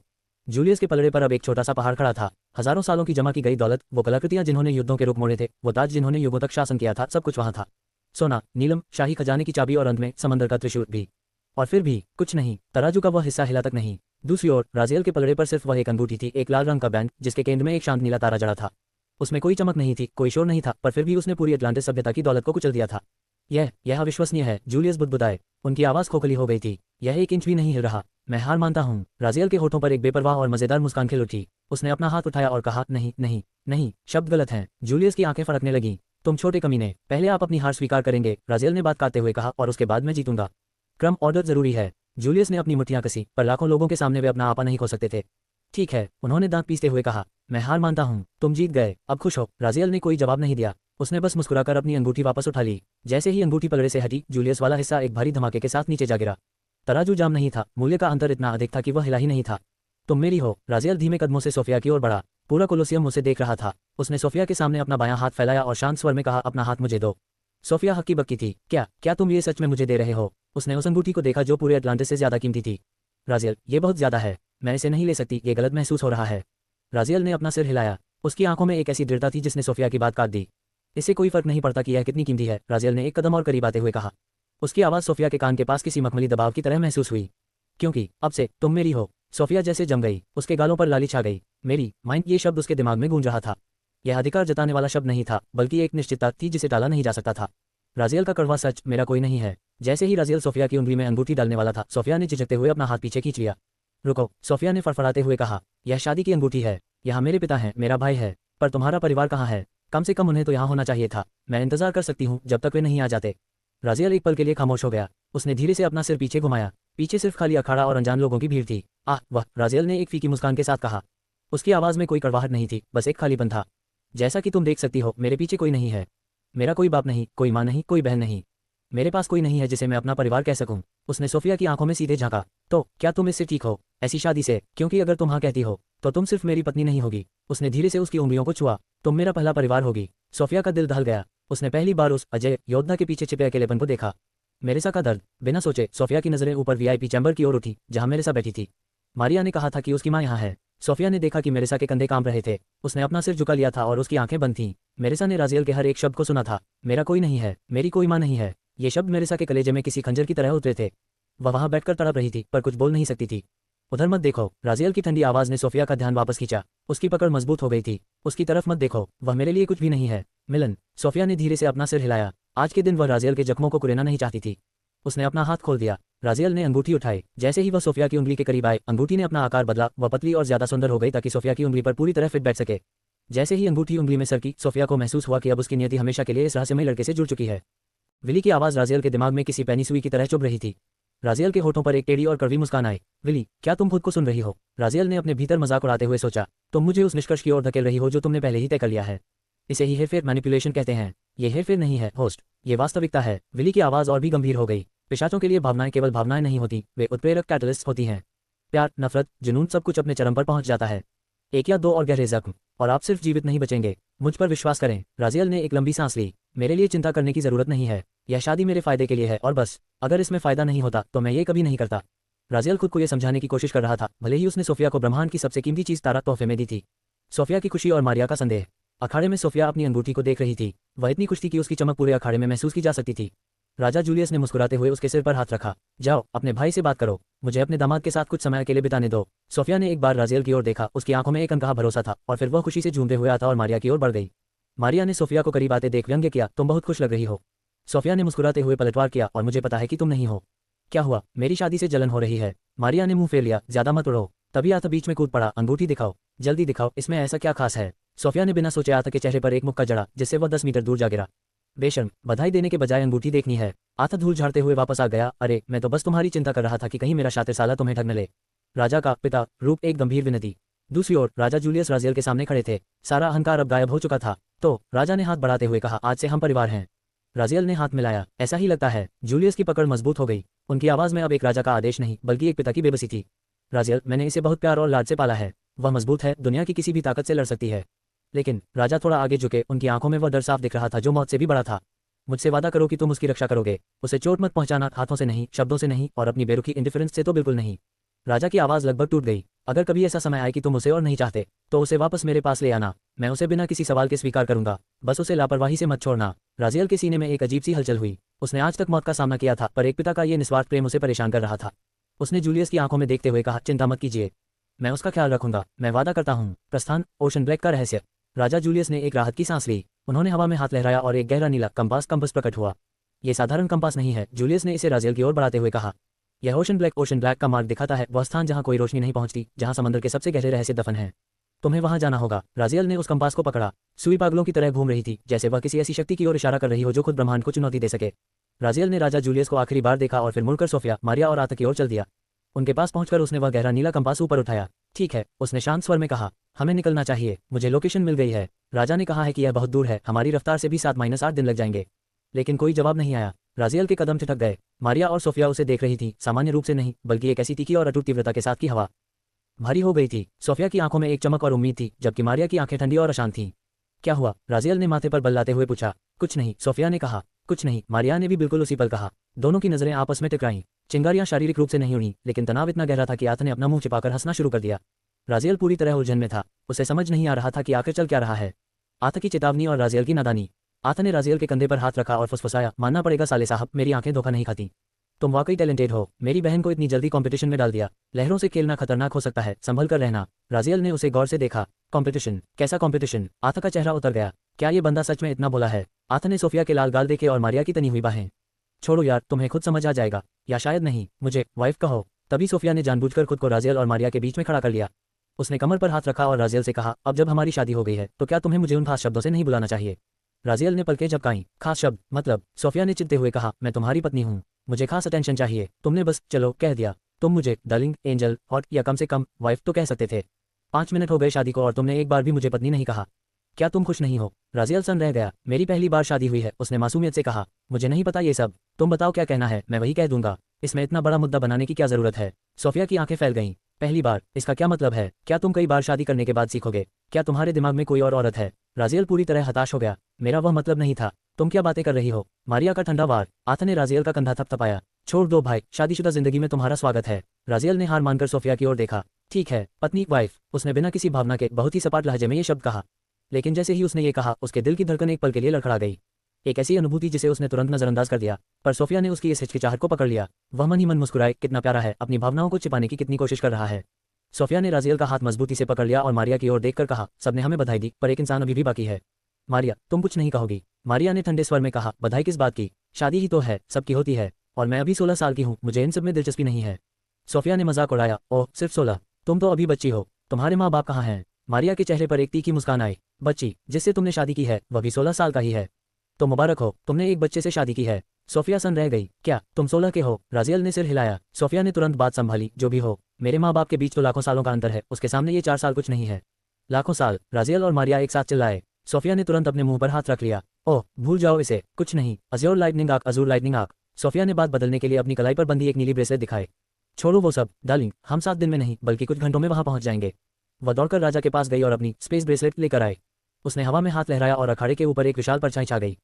जूलियस के पलड़े पर अब एक छोटा सा पहाड़ खड़ा था। हजारों सालों की जमा की गई दौलत, वो कलाकृतियां जिन्होंने युद्धों के रुख मोड़े थे, वो ताज जिन्होंने युगों तक शासन किया था, सब कुछ वहां था। सोना, नीलम, शाही खजाने की चाबी और अंत में समंदर का त्रिशूल भी। और फिर भी कुछ नहीं। तराजू का वह हिस्सा हिला तक नहीं। दूसरी ओर राजियल के पलड़े पर सिर्फ वह एक अंगूठी थी, एक लाल रंग का बैंड जिसके केंद्र में एक शांत नीला तारा जड़ा था। उसमें कोई चमक नहीं थी, कोई शोर नहीं था, पर फिर भी उसने पूरी अटलांटिस सभ्यता की दौलत को कुचल दिया था। यह अविश्वसनीय है। जूलियस बुदबुदाए। उनकी आवाज खोखली हो गई थी। यह 1 इंच भी नहीं हिल रहा। मैं हार मानता हूँ। राजियल के होठों पर एक बेपरवाह और मजेदार मुस्कान खिल उठी। उसने अपना हाथ उठाया और कहा, नहीं नहीं नहीं, शब्द गलत हैं। जूलियस की आंखें फड़कने लगीं। तुम छोटे कमीने, पहले आप अपनी हार स्वीकार करेंगे, राजियल ने बात काटते हुए कहा, और उसके बाद मैं जीतूंगा। क्रम ऑर्डर जरूरी है। जूलियस ने अपनी मुट्ठियां कसी, पर लाखों लोगों के सामने वे अपना आपा नहीं खो सकते थे। ठीक है, उन्होंने दांत पीसते हुए कहा, मैं हार मानता हूँ। तुम जीत गए, अब खुश हो? राजियल ने कोई जवाब नहीं दिया। उसने बस मुस्कुराकर अपनी अंगूठी वापस उठा ली। जैसे ही अंगूठी पगड़े से हटी, जूलियस वाला हिस्सा एक भारी धमाके के साथ नीचे जा गिरा। तराजू जाम नहीं था, मूल्य का अंतर इतना अधिक था कि वह हिला ही नहीं था। तुम मेरी हो। राजियल धीमे कदमों से सोफिया की ओर बढ़ा। पूरा कोलोसियम उसे देख रहा था। उसने सोफिया के सामने अपना बायां हाथ फैलाया और शांत स्वर में कहा, अपना हाथ मुझे दो। सोफिया हक्की बक्की थी। क्या क्या तुम ये सच में मुझे दे रहे हो? उसने उस अंगूठी को देखा जो पूरे अटलांटिस से ज्यादा कीमती थी। राजियल, ये बहुत ज्यादा है, मैं इसे नहीं ले सकती, ये गलत महसूस हो रहा है। राजियल ने अपना सिर हिलाया। उसकी आंखों में एक ऐसी दृढ़ता थी जिसने सोफिया की बात काट दी। इससे कोई फर्क नहीं पड़ता कि यह कितनी कीमती है, राजियल ने एक कदम और करीब आते हुए कहा। उसकी आवाज़ सोफिया के कान के पास किसी मखमली दबाव की तरह महसूस हुई। क्योंकि अब से तुम मेरी हो। सोफिया जैसे जम गई, उसके गालों पर लाली छा गई। मेरी माइंड, ये शब्द उसके दिमाग में गूंज रहा था। यह अधिकार जताने वाला शब्द नहीं था, बल्कि एक निश्चितता थी जिसे टाला नहीं जा सकता था। राजियल का कड़वा सच, मेरा कोई नहीं है। जैसे ही राजियल सोफिया की उंगली में अंगूठी डालने वाला था, सोफिया ने झिझकते हुए अपना हाथ पीछे खींच लिया। रुको, सोफिया ने फड़फड़ाते हुए कहा, यह शादी की अंगूठी है। यहाँ मेरे पिता हैं, मेरा भाई है, पर तुम्हारा परिवार कहाँ है? कम से कम उन्हें तो यहाँ होना चाहिए था। मैं इंतजार कर सकती हूँ जब तक वे नहीं आ जाते। राजियल एक पल के लिए खामोश हो गया। उसने धीरे से अपना सिर पीछे घुमाया। पीछे सिर्फ खाली अखाड़ा और अनजान लोगों की भीड़ थी। आह वह, राजियल ने एक फीकी मुस्कान के साथ कहा। उसकी आवाज़ में कोई कड़वाहट नहीं थी, बस एक खालीपन था। जैसा कि तुम देख सकती हो, मेरे पीछे कोई नहीं है। मेरा कोई बाप नहीं, कोई माँ नहीं, कोई बहन नहीं। मेरे पास कोई नहीं है जिसे मैं अपना परिवार कह सकूं। उसने सोफिया की आंखों में सीधे झांका। तो क्या तुम इससे ठीक हो, ऐसी शादी से? क्योंकि अगर तुम हाँ कहती हो तो तुम सिर्फ मेरी पत्नी नहीं होगी। उसने धीरे से उसकी उंगलियों को छुआ। तुम मेरा पहला परिवार होगी। सोफिया का दिल दहल गया। उसने पहली बार उस अजय योद्धा के पीछे छिपे अकेलेपन को देखा। मेरेसा का दर्द। बिना सोचे सोफिया की नजरें ऊपर वीआईपी चैम्बर की ओर उठी जहां मेरेसा बैठी थी। मारिया ने कहा था कि उसकी माँ यहाँ है। सोफिया ने देखा कि मेरेसा के कंधे कांप रहे थे। उसने अपना सिर झुका लिया था और उसकी आंखें बंद थीं। मेरेसा ने राजियल के हर एक शब्द को सुना था। मेरा कोई नहीं है, मेरी कोई माँ नहीं है। ये शब्द मेरेसा के कलेजे में किसी खंजर की तरह उतरे थे। वह वहां बैठकर तड़प रही थी, पर कुछ बोल नहीं सकती थी। उधर मत देखो, राजियल की ठंडी आवाज ने सोफिया का ध्यान वापस खींचा। उसकी पकड़ मजबूत हो गई थी। उसकी तरफ मत देखो, वह मेरे लिए कुछ भी नहीं है। मिलन। सोफिया ने धीरे से अपना सिर हिलाया। आज के दिन वह राजियल के जख्मों को कुरेना नहीं चाहती थी। उसने अपना हाथ खोल दिया। राजियल ने अंगूठी उठाई। जैसे ही वह सोफिया की उंगली के करीब आए, अंगूठी ने अपना आकार बदला। वह पतली और ज्यादा सुंदर हो गई ताकि सोफिया की उंगली पर पूरी तरह फिट बैठ सके। जैसे ही अंगूठी उंगली में सरकी, सोफिया को महसूस हुआ कि अब उसकी नियति हमेशा के लिए इस रहस्यमय लड़के से जुड़ चुकी है। विली की आवाज़ राजियल के दिमाग में किसी पैनी सुई की तरह चुभ रही थी। राजियल के होठों पर एक टेढ़ी और कड़वी मुस्कान आई। विली, क्या तुम खुद को सुन रही हो? राजियल ने अपने भीतर मजाक उड़ाते हुए सोचा। तुम मुझे उस निष्कर्ष की ओर धकेल रही हो जो तुमने पहले ही तय कर लिया है। इसे ही हेरफेर मैनिपुलेशन कहते हैं। ये हेरफेर नहीं है होस्ट, ये वास्तविकता है। विली की आवाज़ और भी गंभीर हो गई। पिशाचों के लिए भावनाएं केवल भावनाएं नहीं होती, वे उत्प्रेरक कैटलिस्ट होती हैं। प्यार, नफरत, जुनून, सब कुछ अपने चरम पर पहुंच जाता है। एक या दो और गहरे जख्म, और आप सिर्फ जीवित नहीं बचेंगे। मुझ पर विश्वास करें। राजियल ने एक लंबी सांस ली। मेरे लिए चिंता करने की जरूरत नहीं है। यह शादी मेरे फायदे के लिए है और बस। अगर इसमें फायदा नहीं होता तो मैं ये कभी नहीं करता। राजियल खुद को यह समझाने की कोशिश कर रहा था, भले ही उसने सोफिया को ब्रह्मांड की सबसे कीमती चीज तारा तोहफे में दी थी। सोफिया की खुशी और मारिया का संदेह। अखाड़े में सोफिया अपनी अंगूठी को देख रही थी। वह इतनी खुश थी कि उसकी चमक पूरे अखाड़े में महसूस की जा सकती थी। राजा जूलियस ने मुस्कुराते हुए उसके सिर पर हाथ रखा। जाओ, अपने भाई से बात करो। मुझे अपने दामाद के साथ कुछ समय अकेले बिताने दो। सोफिया ने एक बार राजियल की ओर देखा। उसकी आंखों में एक अनकहा भरोसा था और फिर वह खुशी से झूमते हुए आता और मारिया की ओर बढ़ गई। मारिया ने सोफिया को करीब आते देख व्यंग्य किया, तुम बहुत खुश लग रही हो। सोफिया ने मुस्कुराते हुए पलटवार किया, और मुझे पता है कि तुम नहीं हो। क्या हुआ? मेरी शादी से जलन हो रही है। मारिया ने मुंह फेर लिया। ज्यादा मत उड़ो। तभी आता बीच में कूद पड़ा। अंगूठी दिखाओ, जल्दी दिखाओ, इसमें ऐसा क्या खास है? सोफिया ने बिना सोचे आता के चेहरे पर एक मुक्का जड़ा, जिससे वह 10 मीटर दूर जा गिरा। बेशर्म, बधाई देने के बजाय अंगूठी देखनी है। आता धूल झाड़ते हुए वापस आ गया। अरे, मैं तो बस तुम्हारी चिंता कर रहा था कि कहीं मेरा शातिर साला तुम्हें ठग न ले। राजा का पिता रूप एक गंभीर विनती। दूसरी ओर राजा जूलियस राजियल के सामने खड़े थे। सारा अहंकार अब गायब हो चुका था। तो राजा ने हाथ बढ़ाते हुए कहा, आज से हम परिवार हैं। राजियल ने हाथ मिलाया। ऐसा ही लगता है। जूलियस की पकड़ मजबूत हो गई। उनकी आवाज में अब एक राजा का आदेश नहीं, बल्कि एक पिता की बेबसी थी। राजियल, मैंने इसे बहुत प्यार और लाड से पाला है। वह मजबूत है, दुनिया की किसी भी ताकत से लड़ सकती है। लेकिन राजा थोड़ा आगे झुके। उनकी आंखों में वह डर साफ दिख रहा था जो मौत से भी बड़ा था। मुझसे वादा करो कि तुम उसकी रक्षा करोगे। उसे चोट मत पहुंचाना, हाथों से नहीं, शब्दों से नहीं, और अपनी बेरुखी इंडिफरेंस से तो बिल्कुल नहीं। राजा की आवाज लगभग टूट गई। अगर कभी ऐसा समय आए कि तुम उसे और नहीं चाहते, तो उसे वापस मेरे पास ले आना। मैं उसे बिना किसी सवाल के स्वीकार करूंगा। बस उसे लापरवाही से मत छोड़ना। राजियल के सीने में एक अजीब सी हलचल हुई। उसने आज तक मौत का सामना किया था, पर एक पिता का ये निस्वार्थ प्रेम उसे परेशान कर रहा था। उसने जूलियस की आंखों में देखते हुए कहा, चिंता मत कीजिए, मैं उसका ख्याल रखूंगा। मैं वादा करता हूँ। प्रस्थान, ओशन ब्लैक का रहस्य। राजा जूलियस ने एक राहत की सांस ली। उन्होंने हवा में हाथ लहराया और एक गहरा नीला कंपास प्रकट हुआ। यह साधारण कंपास नहीं है, जूलियस ने इसे राजियल की ओर बढ़ाते हुए कहा। यह ओशन ब्लैक का मार्ग दिखाता है, वह स्थान जहां कोई रोशनी नहीं पहुंचती, जहां समंदर के सबसे गहरे रहस्य दफन है। तुम्हें वहां जाना होगा। राजियल ने उस कंपास को पकड़ा। सुई पागलों की तरह घूम रही थी, जैसे वह किसी ऐसी शक्ति की ओर इशारा कर रही हो जो खुद ब्रह्मांड को चुनौती दे सके। राजियल ने राजा जूलियस को आखिरी बार देखा और फिर मुड़कर सोफिया, मारिया और आता की ओर चल दिया। उनके पास पहुंचकर उसने वह गहरा नीला कंपास ऊपर उठाया। ठीक है, उसने शांत स्वर में कहा, हमें निकलना चाहिए, मुझे लोकेशन मिल गई है। राजा ने कहा है कि यह बहुत दूर है, हमारी रफ्तार से भी 7-8 दिन लग जाएंगे। लेकिन कोई जवाब नहीं आया। राजियल के कदम ठिठक गए। मारिया और सोफिया उसे देख रही थी, सामान्य रूप से नहीं, बल्कि एक ऐसी तीखी और अटूट तीव्रता के साथ की हवा भारी हो गई थी। सोफिया की आंखों में एक चमक और उम्मीद थी, जबकि मारिया की आंखें ठंडी और अशांत थीं। क्या हुआ? राजियल ने माथे पर बल लाते हुए पूछा। कुछ नहीं, सोफिया ने कहा। कुछ नहीं, मारिया ने भी बिल्कुल उसी पल कहा। दोनों की नजरें आपस में टकराईं। चिंगारियां शारीरिक रूप से नहीं उड़ी, लेकिन तनाव इतना गहरा था कि आथ ने अपना मुंह छिपाकर हंसना शुरू कर दिया। राजियल पूरी तरह उलझन में था। उसे समझ नहीं आ रहा था कि आखिर चल क्या रहा है। आथ की चेतावनी और राजियल की नादानी। आथ ने राजियल के कंधे पर हाथ रखा और फुसफुसाया, मानना पड़ेगा साले साहब, मेरी आंखें धोखा नहीं खाती। तुम वाकई टैलेंटेड हो। मेरी बहन को इतनी जल्दी कंपटीशन में डाल दिया। लहरों से खेलना खतरनाक हो सकता है, संभल कर रहना। राजियल ने उसे गौर से देखा। कंपटीशन? कैसा कंपटीशन? आथ का चेहरा उतर गया। क्या ये बंदा सच में इतना बोला है? आथ ने सोफिया के लाल गाल देखे और मारिया की तनी हुई बाहें। छोड़ो यार, तुम्हें खुद समझ आ जाएगा, या शायद नहीं, मुझे वाइफ कहो। तभी सोफिया ने जानबूझकर खुद को राजियल और मारिया के बीच में खड़ा कर लिया। उसने कमर पर हाथ रखा और राजियल से कहा, अब जब हमारी शादी हो गई है तो क्या तुम्हें मुझे उन खास शब्दों से नहीं बुलाना चाहिए? राजियल ने पलकें झपकाईं। खास शब्द मतलब? सोफिया ने चिढ़ते हुए कहा, मैं तुम्हारी पत्नी हूँ, मुझे खास अटेंशन चाहिए। तुमने बस चलो कह दिया। तुम मुझे डार्लिंग, एंजल, हॉट या कम से कम वाइफ तो कह सकते थे। 5 मिनट हो गए शादी को और तुमने एक बार भी मुझे पत्नी नहीं कहा। क्या तुम खुश नहीं हो? राजियल सन रह गया। मेरी पहली बार शादी हुई है, उसने मासूमियत से कहा। मुझे नहीं पता ये सब। तुम बताओ क्या कहना है, मैं वही कह दूंगा। इसमें इतना बड़ा मुद्दा बनाने की क्या जरूरत है? सोफिया की आंखें फैल गईं। पहली बार? इसका क्या मतलब है? क्या तुम कई बार शादी करने के बाद सीखोगे? क्या तुम्हारे दिमाग में कोई और औरत है? राजियल पूरी तरह हताश हो गया। मेरा वह मतलब नहीं था। तुम क्या बातें कर रही हो? मारिया का ठंडा वार। आथ ने राजियल का कंधा थपथपाया। छोड़ दो भाई, शादीशुदा जिंदगी में तुम्हारा स्वागत है। राजियल ने हार मानकर सोफिया की ओर देखा। ठीक है, पत्नी, वाइफ। उसने बिना किसी भावना के बहुत ही सपाट लहजे में ये शब्द कहा। लेकिन जैसे ही उसने ये कहा, उसके दिल की धड़कन एक पल के लिए लड़खड़ा गई। एक ऐसी अनुभूति जिसे उसने तुरंत नजरअंदाज कर दिया। पर सोफिया ने उसकी इस हिचकिचाहट को पकड़ लिया। वह मन ही मन मुस्कुराए, कितना प्यारा है, अपनी भावनाओं को छिपाने की कितनी कोशिश कर रहा है। सोफिया ने राजियल का हाथ मजबूती से पकड़ लिया और मारिया की ओर देखकर कहा, सबने हमें बधाई दी, पर एक इंसान अभी भी बाकी है। मारिया, तुम कुछ नहीं कहोगी? मारिया ने ठंडे स्वर में कहा, बधाई किस बात की? शादी ही तो है, सबकी होती है, और मैं अभी 16 साल की हूँ, मुझे इन सब में दिलचस्पी नहीं है। सोफिया ने मजाक उड़ाया। ओह, सिर्फ 16? तुम तो अभी बच्ची हो। तुम्हारे माँ बाप कहाँ हैं? मारिया के चेहरे पर एक तीखी मुस्कान आई। बच्ची? जिससे तुमने शादी की है वह भी 16 साल का ही है। तो मुबारक हो, तुमने एक बच्चे से शादी की है। सोफिया सन रह गई। क्या तुम 16 के हो? राजियल ने सिर हिलाया। सोफिया ने तुरंत बात संभाली। जो भी हो, मेरे माँ बाप के बीच तो लाखों सालों का अंतर है, उसके सामने ये 4 साल कुछ नहीं है। लाखों साल? राजियल और मारिया एक साथ चिल्लाए। सोफिया ने तुरंत अपने मुंह पर हाथ रख लिया। ओह, भूल जाओ इसे, कुछ नहीं। अज़ूर लाइटनिंग आंख, अज़ूर लाइटनिंग आंख। सोफिया ने बात बदलने के लिए अपनी कलाई पर बंधी एक नीली ब्रेसलेट दिखाई। छोड़ो वो सब, डार्लिंग, हम 7 दिन में नहीं बल्कि कुछ घंटों में वहां पहुंच जाएंगे। वह दौड़कर राजा के पास गई और अपनी स्पेस ब्रेसलेट लेकर आए। उसने हवा में हाथ लहराया और अखाड़े के ऊपर एक विशाल परछाई छा गई।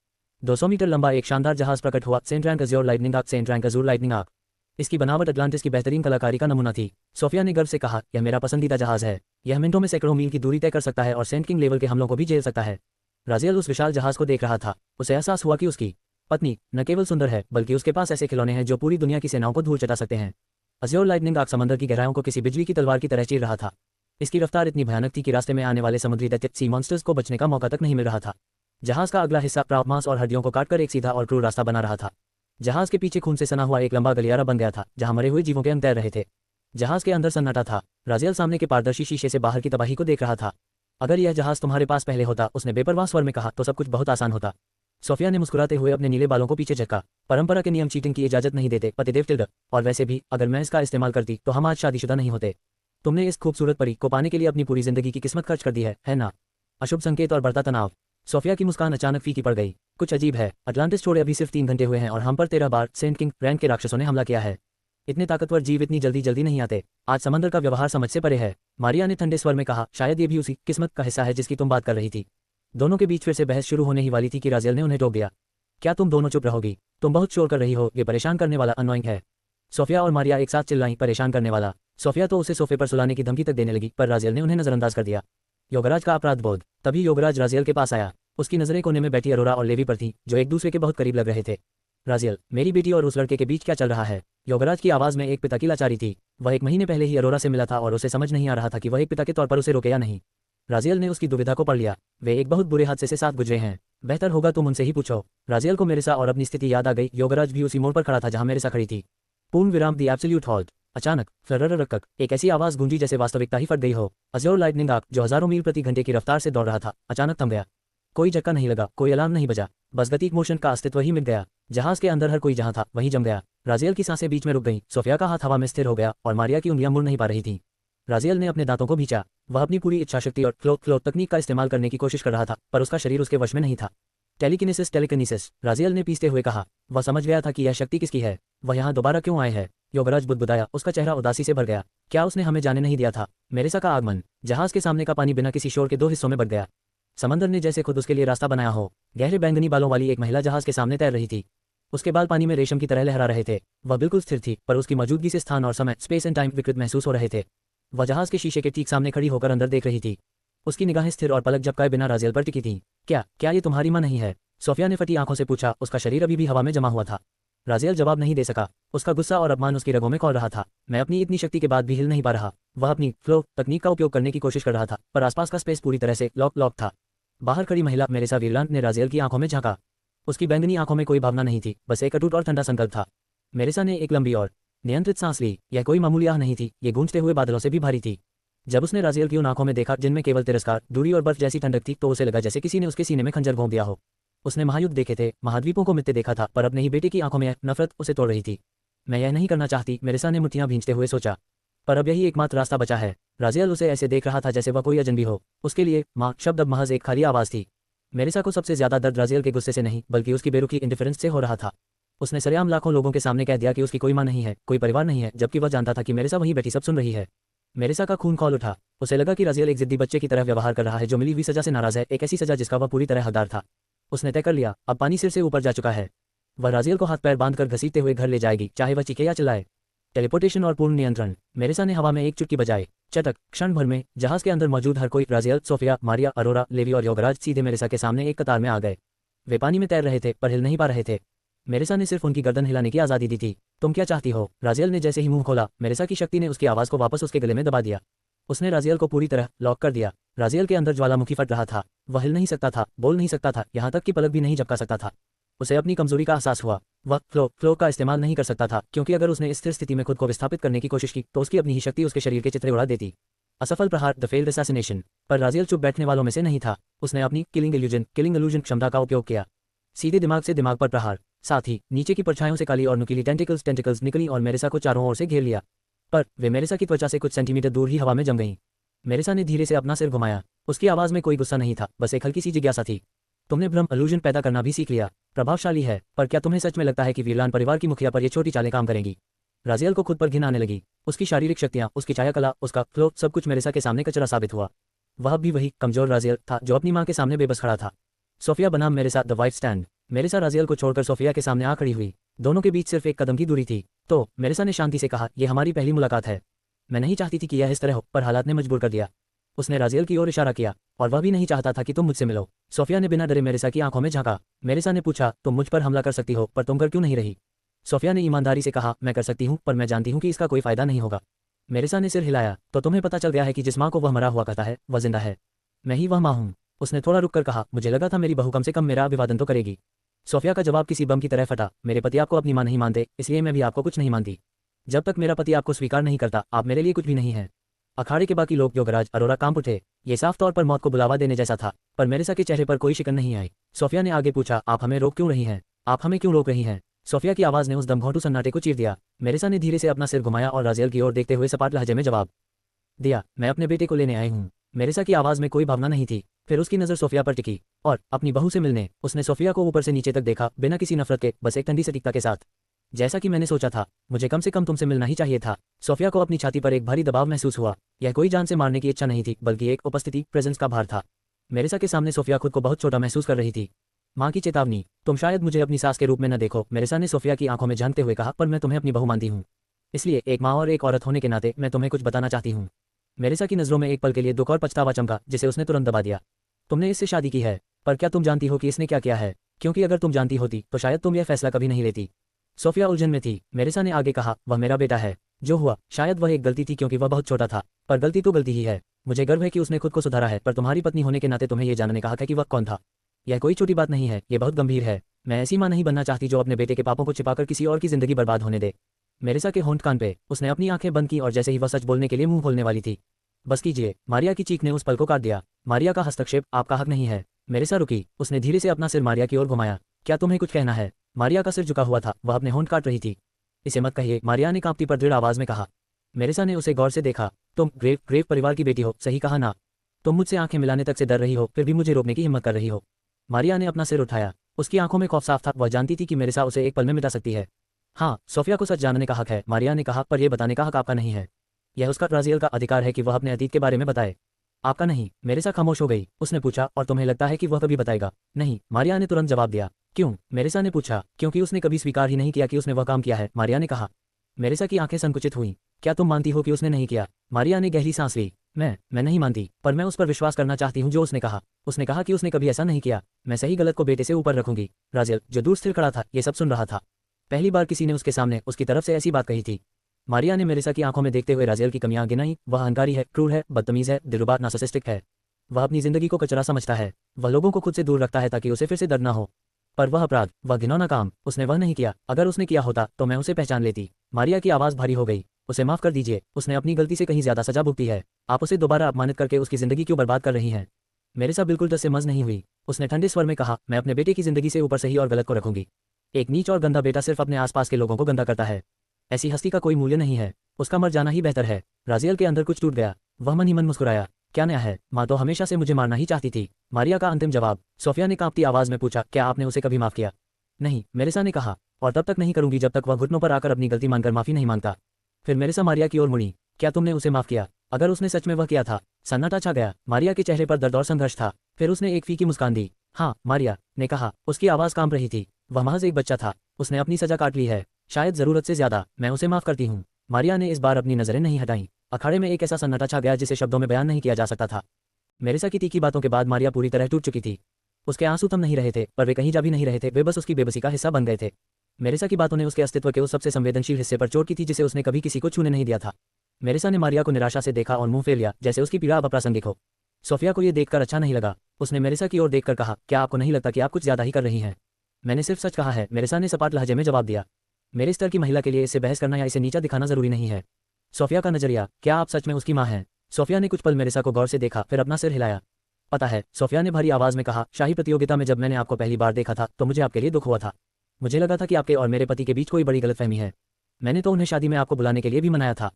200 मीटर लंबा एक शानदार जहाज प्रकट हुआ। सेंट रैंक अज़ूर लाइटनिंग आंख, सेंट रैंक अज़ूर लाइटनिंग आंख। इसकी बनावट अटलांटिस की बेहतरीन कलाकारी का नमूना थी। सोफिया ने गर्व से कहा, यह मेरा पसंदीदा जहाज है। यह मिनटों में सैकड़ों मील की दूरी तय कर सकता है और सेंट किंग लेवल के हमलों को भी झेल सकता है। राजियल उस विशाल जहाज को देख रहा था। उसे एहसास हुआ कि उसकी पत्नी न केवल सुंदर है, बल्कि उसके पास ऐसे खिलौने हैं जो पूरी दुनिया की सेनाओं को धूल चटा सकते हैं। अज़ूर लाइटनिंग आंख समंदर की गहराइयों को किसी बिजली की तलवार की तरह चीर रहा था। इसकी रफ्तार इतनी भयानक थी कि रास्ते में आने वाले समुद्री दैत्य सी मॉन्स्टर्स को बचने का मौका तक नहीं मिल रहा था। जहाज का अगला हिस्सा प्राप्त मांस और हड्डियों को काटकर एक सीधा और क्रूर रास्ता बना रहा था। जहाज के पीछे खून से सना हुआ एक लंबा गलियारा बन गया था, जहां मरे हुए जीवों के अंग तैर रहे थे। जहाज के अंदर सन्नाटा था। राजियल सामने के पारदर्शी शीशे से बाहर की तबाही को देख रहा था। अगर यह जहाज तुम्हारे पास पहले होता, उसने बेपरवाह स्वर में कहा, तो सब कुछ बहुत आसान होता। सोफिया ने मुस्कुराते हुए अपने नीले बालों को पीछे झटका। परंपरा के नियम चीटिंग की इजाजत नहीं देते, पतिदेव टिल्डर। और वैसे भी अगर मैं इसका इस्तेमाल करती तो हम आज शादीशुदा नहीं होते। तुमने इस खूबसूरत परी को पाने के लिए अपनी पूरी जिंदगी की किस्मत खर्च कर दी है ना? अशुभ संकेत और बढ़ता तनाव। सोफिया की मुस्कान अचानक फीकी पड़ गई। कुछ अजीब है, अटलांटिस छोड़े अभी सिर्फ 3 घंटे हुए हैं और हम पर 13 बार सेंट किंग रैंक के राक्षसों ने हमला किया है। इतने ताकतवर जीव इतनी जल्दी जल्दी नहीं आते। आज समंदर का व्यवहार समझ से परे है। मारिया ने ठंडे स्वर में कहा, शायद ये भी उसी किस्मत का हिस्सा है जिसकी तुम बात कर रही थी। दोनों के बीच फिर से बहस शुरू होने ही वाली थी कि राजियल ने उन्हें टोक दिया। क्या तुम दोनों चुप रहोगी? तुम बहुत शोर कर रही हो, ये परेशान करने वाला अनोइंग है। सोफिया और मारिया एक साथ चिल्लाई, परेशान करने वाला। सोफिया तो उसे सोफे पर सुलाने की धमकी तक देने लगी, पर राजियल ने उन्हें नजरअंदाज कर दिया। योगराज का अपराध बोध। तभी योगराज राजियल के पास आया। उसकी नजरें कोने में बैठी अरोरा और लेवी पर थीं, जो एक दूसरे के बहुत करीब लग रहे थे। राजियल, मेरी बेटी और उस लड़के के बीच क्या चल रहा है? योगराज की आवाज में एक पिता की लाचारी थी। वह 1 महीने पहले ही अरोरा से मिला था और उसे समझ नहीं आ रहा था कि वह एक पिता के तौर पर उसे रोके या नहीं। राजियल ने उसकी दुविधा को पढ़ लिया। वे एक बहुत बुरे हादसे से साथ गुजरे हैं। बेहतर होगा तुम उनसे ही पूछो। राजियल को मेरे सा और अपनी स्थिति याद आ गई। योगराज भी उसी मोड़ पर खड़ा था जहां मेरे सा खड़ी थी। पूर्ण विराम, दी एब्सोल्यूट हॉल्ट। अचानक फ्लरररकक एक ऐसी आवाज गूंजी जैसे वास्तविकता ही फट गई हो। अज़ूर लाइटनिंग आंख, जो हजारों मील प्रति घंटे की रफ्तार से दौड़ रहा था, अचानक थम गया। कोई झटका नहीं लगा, कोई अलार्म नहीं बजा, बस गतिक मोशन का अस्तित्व ही मिट गया। जहाज के अंदर हर कोई जहां था वहीं जम गया। राजियल की सांसें बीच में रुक गईं। सोफिया का हाथ हवा में स्थिर हो गया और मारिया की उंगलियां मुड़ नहीं पा रही थीं। राजियल ने अपने दांतों को भींचा। वह अपनी पूरी इच्छाशक्ति और फ्लो तकनीक का इस्तेमाल करने की कोशिश कर रहा था, पर उसका शरीर उसके वश में नहीं था। टेलीकिनेसिस, राजियल ने पीसते हुए कहा। वह समझ गया था कि यह शक्ति किसकी है। वह यहाँ दोबारा क्यों आए हैं? योगराज बुदबुदाया, उसका चेहरा उदासी से भर गया। क्या उसने हमें जाने नहीं दिया था? मेरेसा का आगमन। जहाज के सामने का पानी बिना किसी शोर के 2 हिस्सों में बट गया। समंदर ने जैसे खुद उसके लिए रास्ता बनाया हो। गहरे बैंगनी बालों वाली एक महिला जहाज के सामने तैर रही थी। उसके बाल पानी में रेशम की तरह लहरा रहे थे। वह बिल्कुल स्थिर थी, पर उसकी मौजूदगी से स्थान और समय, स्पेस एंड टाइम विकृत महसूस हो रहे थे। वह जहाज के शीशे के ठीक सामने खड़ी होकर अंदर देख रही थी। उसकी निगाहें स्थिर और पलक झपकाए बिना राजियल पर टिकी थीं। क्या ये तुम्हारी मां नहीं है? सोफिया ने फटी आंखों से पूछा। उसका शरीर अभी भी हवा में जमा हुआ था। राजियल जवाब नहीं दे सका। उसका गुस्सा और अपमान उसकी रगों में खौल रहा था। मैं अपनी इतनी शक्ति के बाद भी हिल नहीं पा रहा। वह अपनी फ्लो तकनीक का उपयोग करने की कोशिश कर रहा था, पर आसपास का स्पेस पूरी तरह से लॉक था। बाहर खड़ी महिला मेरेसा वीरलांट ने राजियल की आंखों में झांका। उसकी बैंगनी आंखों में कोई भावना नहीं थी, बस एक अटूट और ठंडा संकल्प था। मेरेसा ने एक लंबी और नियंत्रित सांस ली। यह कोई मामूली आह नहीं थी, ये गूंजते हुए बादलों से भी भारी थी। जब उसने राजियल की उन आंखों में देखा जिनमें केवल तिरस्कार, दूरी और बर्फ जैसी ठंडक थी, तो उसे लगा जैसे किसी ने उसके सीने में खंजर भोंक दिया हो। उसने महायुद्ध देखे थे, महाद्वीपों को मिटते देखा था, पर अपने ही बेटे की आंखों में नफरत उसे तोड़ रही थी। मैं यह नहीं करना चाहती, मेरेसा ने मुट्ठियां भींचते हुए सोचा। पर अब यही एकमात्र रास्ता बचा है। राजियल उसे ऐसे देख रहा था जैसे वह कोई अजनबी हो। उसके लिए माँ शब्द अब महज एक खाली आवाज थी। मेरेसा को सबसे ज्यादा दर्द राजियल के गुस्से से नहीं, बल्कि उसकी बेरुखी इंडिफरेंस से हो रहा था। उसने सरेआम लाखों लोगों के सामने कह दिया कि उसकी कोई मां नहीं है, कोई परिवार नहीं है, जबकि वह जानता था कि मेरेसा वहीं बैठी सब सुन रही है। मेरेसा का खून खौल उठा। उसे लगा कि राजियल एक जिद्दी बच्चे की तरह व्यवहार कर रहा है जो मिली हुई सजा से नाराज है, एक ऐसी सजा जिसका वह पूरी तरह हकदार था। उसने तय कर लिया, अब पानी सिर से ऊपर जा चुका है। वह राजियल को हाथ पैर बांधकर घसीटते हुए घर ले जाएगी, चाहे वह चीखे या चिल्लाए। टेलीपोर्टेशन और पूर्ण नियंत्रण। मेरेसा ने हवा में एक चुटकी बजाई। चटक, क्षण भर में जहाज के अंदर मौजूद हर कोई, राजियल, सोफिया, मारिया, अरोरा, लेवी और योगराज, सीधे मेरेसा के सामने एक कतार में आ गए। वे पानी में तैर रहे थे, पर हिल नहीं पा रहे थे। मेरेसा ने सिर्फ उनकी गर्दन हिलाने की आज़ादी दी थी। तुम क्या चाहती हो? राजियल ने जैसे ही मुंह खोला, मेरेसा की शक्ति ने उसकी आवाज़ को वापस उसके गले में दबा दिया। उसने राजियल को पूरी तरह लॉक कर दिया। राजियल के अंदर ज्वालामुखी फट रहा था। वह हिल नहीं सकता था, बोल नहीं सकता था, यहाँ तक कि पलक भी नहीं झपका सकता था। उसे अपनी कमजोरी का एहसास हुआ। वह फ्लो का इस्तेमाल नहीं कर सकता था, क्योंकि अगर उसने इस स्थिर स्थिति में खुद को विस्थापित करने की कोशिश की तो उसकी अपनी ही शक्ति उसके शरीर के चित्रे उड़ा देती। असफल प्रहार, द फेल्ड असैसिनेशन। पर राजियल चुप बैठने वालों में से नहीं था। उसने अपनी किलिंग इल्यूजन क्षमता का उपयोग किया। सीधे दिमाग से दिमाग पर प्रहार। साथ ही नीचे की परछाइयों से काली और नुकीली टेंटिकल्स निकली और मेरेसा को चारों ओर से घेर लिया। पर वे मेरेसा की त्वचा से कुछ सेंटीमीटर दूर ही हवा में जम गईं। मेरेसा ने धीरे से अपना सिर घुमाया। उसकी आवाज़ में कोई गुस्सा नहीं था, बस एक हल्की सी जिज्ञासा थी। तुमने भ्रम इल्यूजन पैदा करना भी सीख लिया। प्रभावशाली है, पर क्या तुम्हें सच में लगता है कि वीरलान परिवार की मुखिया पर ये छोटी चालें काम करेंगी? राजियल को खुद पर घिन आने लगी। उसकी शारीरिक शक्तियाँ, उसकी छायाकला, उसका फ्लो, सब कुछ मेरेसा के सामने कचरा साबित हुआ। वह भी वही कमजोर राजियल था जो अपनी माँ के सामने बेबस खड़ा था। सोफिया बनाम मेरेसा, द वाइफ स्टैंड। मेरेसा राजियल को छोड़कर सोफिया के सामने आ खड़ी हुई। दोनों के बीच सिर्फ एक कदम की दूरी थी। तो मेरेसा ने शांति से कहा, यह हमारी पहली मुलाकात है। मैं नहीं चाहती थी कि यह इस तरह हो, पर हालात ने मजबूर कर दिया। उसने राजियल की ओर इशारा किया। और वह भी नहीं चाहता था कि तुम मुझसे मिलो। सोफिया ने बिना डरे मेरेसा की आंखों में झांका। मेरेसा ने पूछा, तुम मुझ पर हमला कर सकती हो, पर तुम कर क्यों नहीं रही? सोफिया ने ईमानदारी से कहा, मैं कर सकती हूँ, पर मैं जानती हूँ कि इसका कोई फायदा नहीं होगा। मेरेसा ने सिर हिलाया। तो तुम्हें पता चल गया है कि जिस माँ को वह मरा हुआ कहता है, वह जिंदा है। मैं ही वह माँ हूँ। उसने थोड़ा रुककर कहा, मुझे लगा था मेरी बहू कम से कम मेरा अभिवादन तो करेगी। सोफिया का जवाब किसी बम की तरह फटा। मेरे पति आपको अपनी माँ नहीं मानते, इसलिए मैं भी आपको कुछ नहीं मानती। जब तक मेरा पति आपको स्वीकार नहीं करता, आप मेरे लिए कुछ भी नहीं है। अखाड़े के बाकी लोग, योगराज, अरोरा कांप उठे। ये साफ तौर पर मौत को बुलावा देने जैसा था, पर मेरेसा के चेहरे पर कोई शिकन नहीं आई। सोफिया ने आगे पूछा, आप हमें रोक क्यों रही हैं? आप हमें क्यों रोक रही हैं? सोफिया की आवाज़ ने उस दमघोंटू सन्नाटे को चीर दिया। मेरेसा ने धीरे से अपना सिर घुमाया और राजियल की ओर देखते हुए सपाट लहजे में जवाब दिया, मैं अपने बेटे को लेने आई हूँ। मेरेसा की आवाज़ में कोई भावना नहीं थी। फिर उसकी नज़र सोफिया पर टिकी और अपनी बहू से मिलने। उसने सोफिया को ऊपर से नीचे तक देखा, बिना किसी नफरत के, बस एक ठंडी सटीकता के साथ। जैसा कि मैंने सोचा था, मुझे कम से कम तुमसे मिलना ही चाहिए था। सोफिया को अपनी छाती पर एक भारी दबाव महसूस हुआ। यह कोई जान से मारने की इच्छा नहीं थी, बल्कि एक उपस्थिति, प्रेजेंस का भार था। मेरेसा के सामने सोफिया खुद को बहुत छोटा महसूस कर रही थी। माँ की चेतावनी, तुम शायद मुझे अपनी सास के रूप में न देखो, मेरेसा ने सोफिया की आंखों में झांकते हुए कहा, पर मैं तुम्हें अपनी बहू मानती हूँ। इसलिए एक माँ और एक औरत होने के नाते मैं तुम्हें कुछ बताना चाहती हूँ। मेरेसा की नज़रों में एक पल के लिए दुख और पछतावा चमका, जिसे उसने तुरंत दबा दिया। तुमने इससे शादी की है, पर क्या तुम जानती हो कि इसने क्या किया है? क्योंकि अगर तुम जानती होती तो शायद तुम यह फैसला कभी नहीं लेती। सोफिया उलझन में थी। मेरेसा ने आगे कहा, वह मेरा बेटा है। जो हुआ, शायद वह एक गलती थी क्योंकि वह बहुत छोटा था, पर गलती तो गलती ही है। मुझे गर्व है कि उसने खुद को सुधारा है, पर तुम्हारी पत्नी होने के नाते तुम्हें यह जानने का हक है कि वह कौन था। यह कोई छोटी बात नहीं है, यह बहुत गंभीर है। मैं ऐसी माँ नहीं बनना चाहती जो अपने बेटे के पापों को छिपाकर किसी और की जिंदगी बर्बाद होने दे। मेरेसा के होंठ कान पे। उसने अपनी आंखें बंद की और जैसे ही वह सच बोलने के लिए मुंह खोलने वाली थी, बस कीजिए, मारिया की चीख ने उस पल को काट दिया। मारिया का हस्तक्षेप आपका हक नहीं है। मेरेसा रुकी। उसने धीरे से अपना सिर मारिया की ओर घुमाया। क्या तुम्हें कुछ कहना है? मारिया का सिर झुका हुआ था, वह अपने होंठ काट रही थी। इसे मत कहिए, मारिया ने कांपती पर दृढ़ आवाज में कहा। मेरिसा ने उसे गौर से देखा। तुम ग्रेव परिवार की बेटी हो, सही कहा ना? तुम मुझसे आंखें मिलाने तक से डर रही हो, फिर भी मुझे रोकने की हिम्मत कर रही हो। मारिया ने अपना सिर उठाया। उसकी आंखों में खौफ साफ था, वह जानती थी कि मेरिसा उसे एक पल में मिटा सकती है। हाँ, सोफिया को सच जानने का हक है, मारिया ने कहा, पर यह बताने का हक आपका नहीं है। यह उसका राजियल का अधिकार है कि वह अपने अतीत के बारे में बताए, आपका नहीं। मेरिसा खामोश हो गई। उसने पूछा, और तुम्हें लगता है कि वह कभी बताएगा? नहीं, मारिया ने तुरंत जवाब दिया। क्यों? मेरिसा ने पूछा। क्योंकि उसने कभी स्वीकार ही नहीं किया कि उसने वह काम किया है, मारिया ने कहा। मेरिसा की आंखें संकुचित हुईं। क्या तुम मानती हो कि उसने नहीं किया? मारिया ने गहरी सांस ली। मैं नहीं मानती, पर मैं उस पर विश्वास करना चाहती हूँ जो उसने कहा। उसने कहा कि उसने कभी ऐसा नहीं किया। मैं सही गलत को बेटे से ऊपर रखूंगी। राजियल, जो दूर स्थिर खड़ा था, ये सब सुन रहा था। पहली बार किसी ने उसके सामने उसकी तरफ से ऐसी बात कही थी। मारिया ने मेरिसा की आंखों में देखते हुए राजियल की कमियां गिनाई। वह अहंकारी है, क्रूर है, बदतमीज है, दिलरुबा, नार्सिसिस्टिक है। वह अपनी जिंदगी को कचरा समझता है। वह लोगों को खुद से दूर रखता है ताकि उसे फिर से दर्द ना हो। पर वह अपराध, वह घिनौना काम, उसने वह नहीं किया। अगर उसने किया होता तो मैं उसे पहचान लेती। मारिया की आवाज़ भारी हो गई। उसे माफ कर दीजिए, उसने अपनी गलती से कहीं ज्यादा सजा भुगती है। आप उसे दोबारा अपमानित करके उसकी जिंदगी क्यों बर्बाद कर रही हैं? मेरिसा बिल्कुल टस से मस नहीं हुई। उसने ठंडे स्वर में कहा, मैं अपने बेटे की जिंदगी से ऊपर सही और गलत को रखूंगी। एक नीच और गंदा बेटा सिर्फ अपने आसपास के लोगों को गंदा करता है। ऐसी हस्ती का कोई मूल्य नहीं है। उसका मर जाना ही बेहतर है। राजियल के अंदर कुछ टूट गया। वह मन ही मन मुस्कुराया। क्या नया है? माँ तो हमेशा से मुझे मारना ही चाहती थी। मारिया का अंतिम जवाब। सोफिया ने कांपती आवाज में पूछा, क्या आपने उसे कभी माफ किया? नहीं, मेरिसा ने कहा, और तब तक नहीं करूंगी जब तक वह घुटनों पर आकर अपनी गलती मानकर माफी नहीं मांगता। फिर मेरिसा मारिया की ओर मुड़ी। क्या तुमने उसे माफ किया? अगर उसने सच में वह किया था? सन्नाटा छा गया। मारिया के चेहरे पर दर्द और संघर्ष था। फिर उसने एक फीकी मुस्कान दी। हाँ, मारिया ने कहा। उसकी आवाज कांप रही थी। वह महज एक बच्चा था। उसने अपनी सजा काट ली है, शायद जरूरत से ज्यादा। मैं उसे माफ करती हूँ। मारिया ने इस बार अपनी नजरें नहीं हटाईं। अखाड़े में एक ऐसा सन्नाटा छा गया जिसे शब्दों में बयान नहीं किया जा सकता था। मेरिसा की तीखी बातों के बाद मारिया पूरी तरह टूट चुकी थी। उसके आंसू थम नहीं रहे थे, पर वे कहीं जा भी नहीं रहे थे, वे बस उसकी बेबसी का हिस्सा बन गए थे। मेरिसा की बातों ने उसके अस्तित्व के उस सबसे संवेदनशील हिस्से पर चोट की थी जिसे उसने कभी किसी को छूने नहीं दिया था। मेरिसा ने मारिया को निराशा से देखा और मुंह फेर लिया, जैसे उसकी पीड़ा अब अप्रासंगिक हो। सोफिया को यह देखकर अच्छा नहीं लगा। उसने मेरिसा की ओर देखकर कहा, क्या आपको नहीं लगता कि आप कुछ ज्यादा ही कर रही हैं? मैंने सिर्फ सच कहा है, मेरिसा ने सपाट लहजे में जवाब दिया। मेरे स्तर की महिला के लिए इससे बहस करना या इसे नीचा दिखाना जरूरी नहीं है। सोफिया का नजरिया, क्या आप सच में उसकी माँ हैं? सोफिया ने कुछ पल मेरिसा को गौर से देखा, फिर अपना सिर हिलाया। पता है, सोफिया ने भारी आवाज में कहा, शाही प्रतियोगिता में जब मैंने आपको पहली बार देखा था तो मुझे आपके लिए दुख हुआ था। मुझे लगा था कि आपके और मेरे पति के बीच कोई बड़ी गलतफहमी है। मैंने तो उन्हें शादी में आपको बुलाने के लिए भी मनाया था।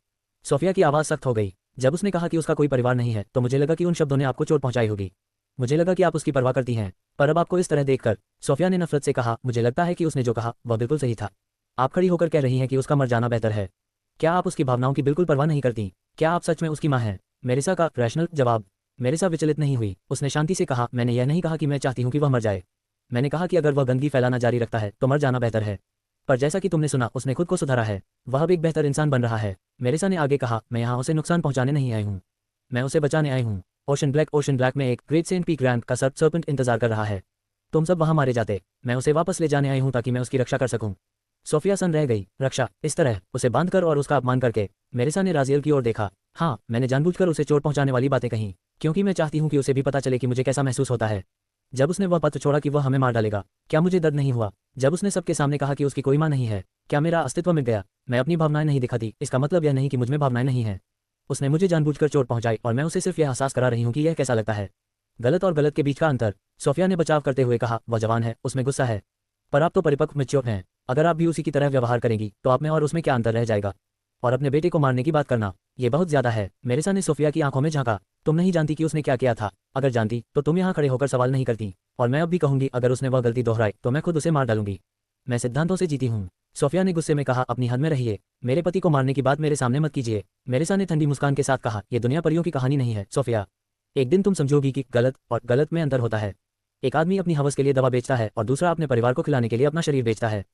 सोफिया की आवाज़ सख्त हो गई। जब उसने कहा कि उसका कोई परिवार नहीं है तो मुझे लगा कि उन शब्दों ने आपको चोट पहुंचाई होगी। मुझे लगा कि आप उसकी परवाह करती हैं, पर अब आपको इस तरह देखकर। सोफिया ने नफरत से कहा, मुझे लगता है कि उसने जो कहा वह बिल्कुल सही था। आप खड़ी होकर कह रही हैं कि उसका मर जाना बेहतर है। क्या आप उसकी भावनाओं की बिल्कुल परवाह नहीं करती? क्या आप सच में उसकी माँ हैं? मेरिसा का रैशनल जवाब। मेरिसा विचलित नहीं हुई। उसने शांति से कहा, मैंने यह नहीं कहा कि मैं चाहती हूँ कि वह मर जाए। मैंने कहा कि अगर वह गंदगी फैलाना जारी रखता है तो मर जाना बेहतर है। पर जैसा कि तुमने सुना, उसने खुद को सुधारा है। वह अब एक बेहतर इंसान बन रहा है। मेरिसा ने आगे कहा, मैं यहाँ उसे नुकसान पहुंचाने नहीं आई हूँ, मैं उसे बचाने आई हूँ। ओशन ब्लैक में एक ग्रेट सेंट पीक रैंप का सर्पेंट इंतजार कर रहा है। तुम सब वहां मारे जाते। मैं उसे वापस ले जाने आई हूँ ताकि मैं उसकी रक्षा कर सकूं। सोफिया सन रह गई। रक्षा? इस तरह उसे बांधकर और उसका अपमान करके? मेरिसा ने राजियल की ओर देखा। हाँ, मैंने जानबूझकर उसे चोट पहुंचाने वाली बातें कहीं, क्योंकि मैं चाहती हूँ कि उसे भी पता चले कि मुझे कैसा महसूस होता है। जब उसने वह पत्र छोड़ा कि वह हमें मार डालेगा, क्या मुझे दर्द नहीं हुआ? जब उसने सबके सामने कहा कि उसकी कोई माँ नहीं है, क्या मेरा अस्तित्व मिट गया? मैं अपनी भावनाएं नहीं दिखाती, इसका मतलब यह नहीं कि मुझमें भावनाएं नहीं हैं। उसने मुझे जानबूझकर चोट पहुंचाई और मैं उसे सिर्फ यह एहसास करा रही हूँ कि यह कैसा लगता है। गलत और गलत के बीच का अंतर। सोफिया ने बचाव करते हुए कहा, वह जवान है, उसमें गुस्सा है, पर आप तो परिपक्व मैच्योर हैं। अगर आप भी उसी की तरह व्यवहार करेंगी तो आप में और उसमें क्या अंतर रह जाएगा? और अपने बेटे को मारने की बात करना, ये बहुत ज्यादा है। मेरिसा ने सोफिया की आंखों में झांका। तुम नहीं जानती कि उसने क्या किया था। अगर जानती तो तुम यहाँ खड़े होकर सवाल नहीं करती। और मैं अब भी कहूंगी, अगर उसने वह गलती दोहराई तो मैं खुद उसे मार डालूंगी। मैं सिद्धांतों से जीती हूँ। सोफिया ने गुस्से में कहा, अपनी हद में रहिए। मेरे पति को मारने की बात मेरे सामने मत कीजिए। मेरिसा ने ठंडी मुस्कान के साथ कहा, यह दुनिया परियों की कहानी नहीं है सोफिया। एक दिन तुम समझोगी कि गलत और गलत में अंतर होता है। एक आदमी अपनी हवस के लिए दवा बेचता है और दूसरा अपने परिवार को खिलाने के लिए अपना शरीर बेचता है।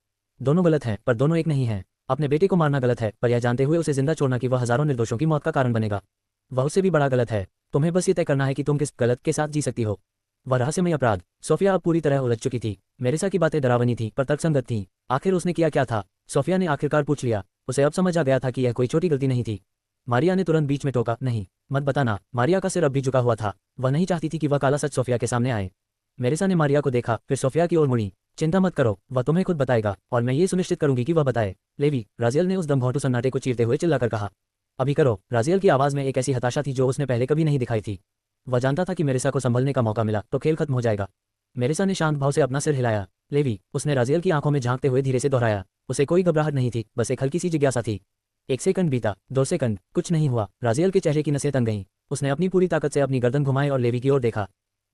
दोनों गलत हैं, पर दोनों एक नहीं हैं। अपने बेटे को मारना गलत है, पर यह जानते हुए उसे जिंदा छोड़ना कि वह हजारों निर्दोषों की मौत का कारण बनेगा, वह उससे भी बड़ा गलत है। तुम्हें बस ये तय करना है कि तुम किस गलत के साथ जी सकती हो। वह रहस्यमय अपराध। सोफिया अब पूरी तरह उलझ चुकी थी। मेरिसा की बातें डरावनी थी पर तर्कसंगत थीं। आखिर उसने किया क्या था? सोफिया ने आखिरकार पूछ लिया। उसे अब समझ आ गया था कि यह कोई छोटी गलती नहीं थी। मारिया ने तुरंत बीच में टोका, नहीं, मत बताना। मारिया का सिर अब भी झुका हुआ था। वह नहीं चाहती थी कि वह काला सच सोफिया के सामने आए। मेरिसा ने मारिया को देखा, फिर सोफिया की ओर मुड़ी। चिंता मत करो, वह तुम्हें खुद बताएगा और मैं ये सुनिश्चित करूंगी कि वह बताए। लेवी, राजियल ने उस दमघोंटू सन्नाटे को चीरते हुए चिल्लाकर कहा। अभी करो। राजियल की आवाज में एक ऐसी हताशा थी जो उसने पहले कभी नहीं दिखाई थी। वह जानता था कि मेरिसा को संभलने का मौका मिला तो खेल खत्म हो जाएगा। मेरिसा ने शांत भाव से अपना सिर हिलाया। लेवी, उसने राजियल की आंखों में झांकते हुए धीरे से दोहराया। उसे कोई घबराहट नहीं थी, बस एक हल्की सी जिज्ञासा थी। 1 सेकंड बीता, 2 सेकंड, कुछ नहीं हुआ। राजियल के चेहरे की नसें तन गईं। उसने अपनी पूरी ताकत से अपनी गर्दन घुमाई और लेवी की ओर देखा।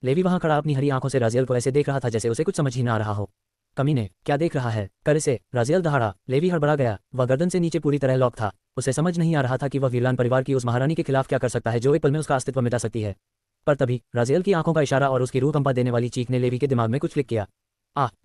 लेवी वहां खड़ा अपनी हरी आंखों से राजियल को ऐसे देख रहा था जैसे उसे कुछ समझ ही ना आ रहा हो। कमीने, क्या देख रहा है? कर इसे। राजियल दहाड़ा। लेवी हड़बड़ा गया। वह गर्दन से नीचे पूरी तरह लॉक था। उसे समझ नहीं आ रहा था कि वह वीरलान परिवार की उस महारानी के खिलाफ क्या कर सकता है जो एक पल में उसका अस्तित्व मिटा सकती है। पर तभी राजियल की आंखों का इशारा और उसकी रूह कंपा देने वाली चीख ने लेवी के दिमाग में कुछ क्लिक किया।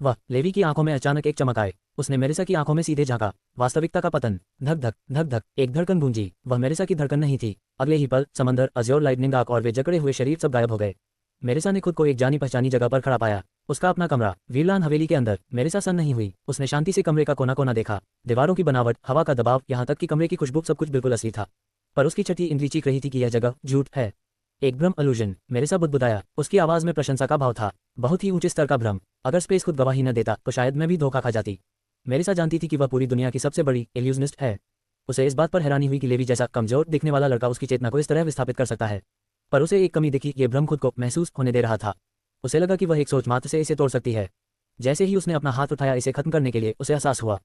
वह लेवी की आंखों में अचानक एक चमक आए। उसने मेरिसा की आंखों में सीधे झांका। वास्तविकता का पतन। धक धक धक धक, एक धड़कन गूंजी। वह मेरिसा की धड़कन नहीं थी। अगले ही पल समंदर, अज़्योर लाइटनिंग आंख और वे जकड़े हुए शरीर सब गायब हो गए। मेरिसा ने खुद को एक जानी पहचानी जगह पर खड़ा पाया। उसका अपना कमरा, वीरलान हवेली के अंदर। मेरिसा सन्न नहीं हुई। उसने शांति से कमरे का कोना कोना देखा। दीवारों की बनावट, हवा का दबाव, यहाँ तक कि कमरे की खुशबू, सब कुछ बिल्कुल असली था। पर उसकी छठी इंद्री चीख रही थी कि यह जगह झूठ है, एक भ्रम, इल्यूजन। मेरिसा बुदबुदाया। उसकी आवाज में प्रशंसा का भाव था, बहुत ही ऊंचे स्तर का भ्रम। अगर स्पेस खुद गवाही न देता तो शायद मैं भी धोखा खा जाती। मेरिसा जानती थी कि वह पूरी दुनिया की सबसे बड़ी इल्यूजनिस्ट है। उसे इस बात पर हैरानी हुई कि लेवी जैसा कमजोर दिखने वाला लड़का उसकी चेतना को इस तरह विस्थापित कर सकता है। पर उसे एक कमी दिखी, ये भ्रम खुद को महसूस होने दे रहा था। उसे लगा कि वह एक सोच मात्र से इसे तोड़ सकती है। जैसे ही उसने अपना हाथ उठाया इसे खत्म करने के लिए, उसे एहसास हुआ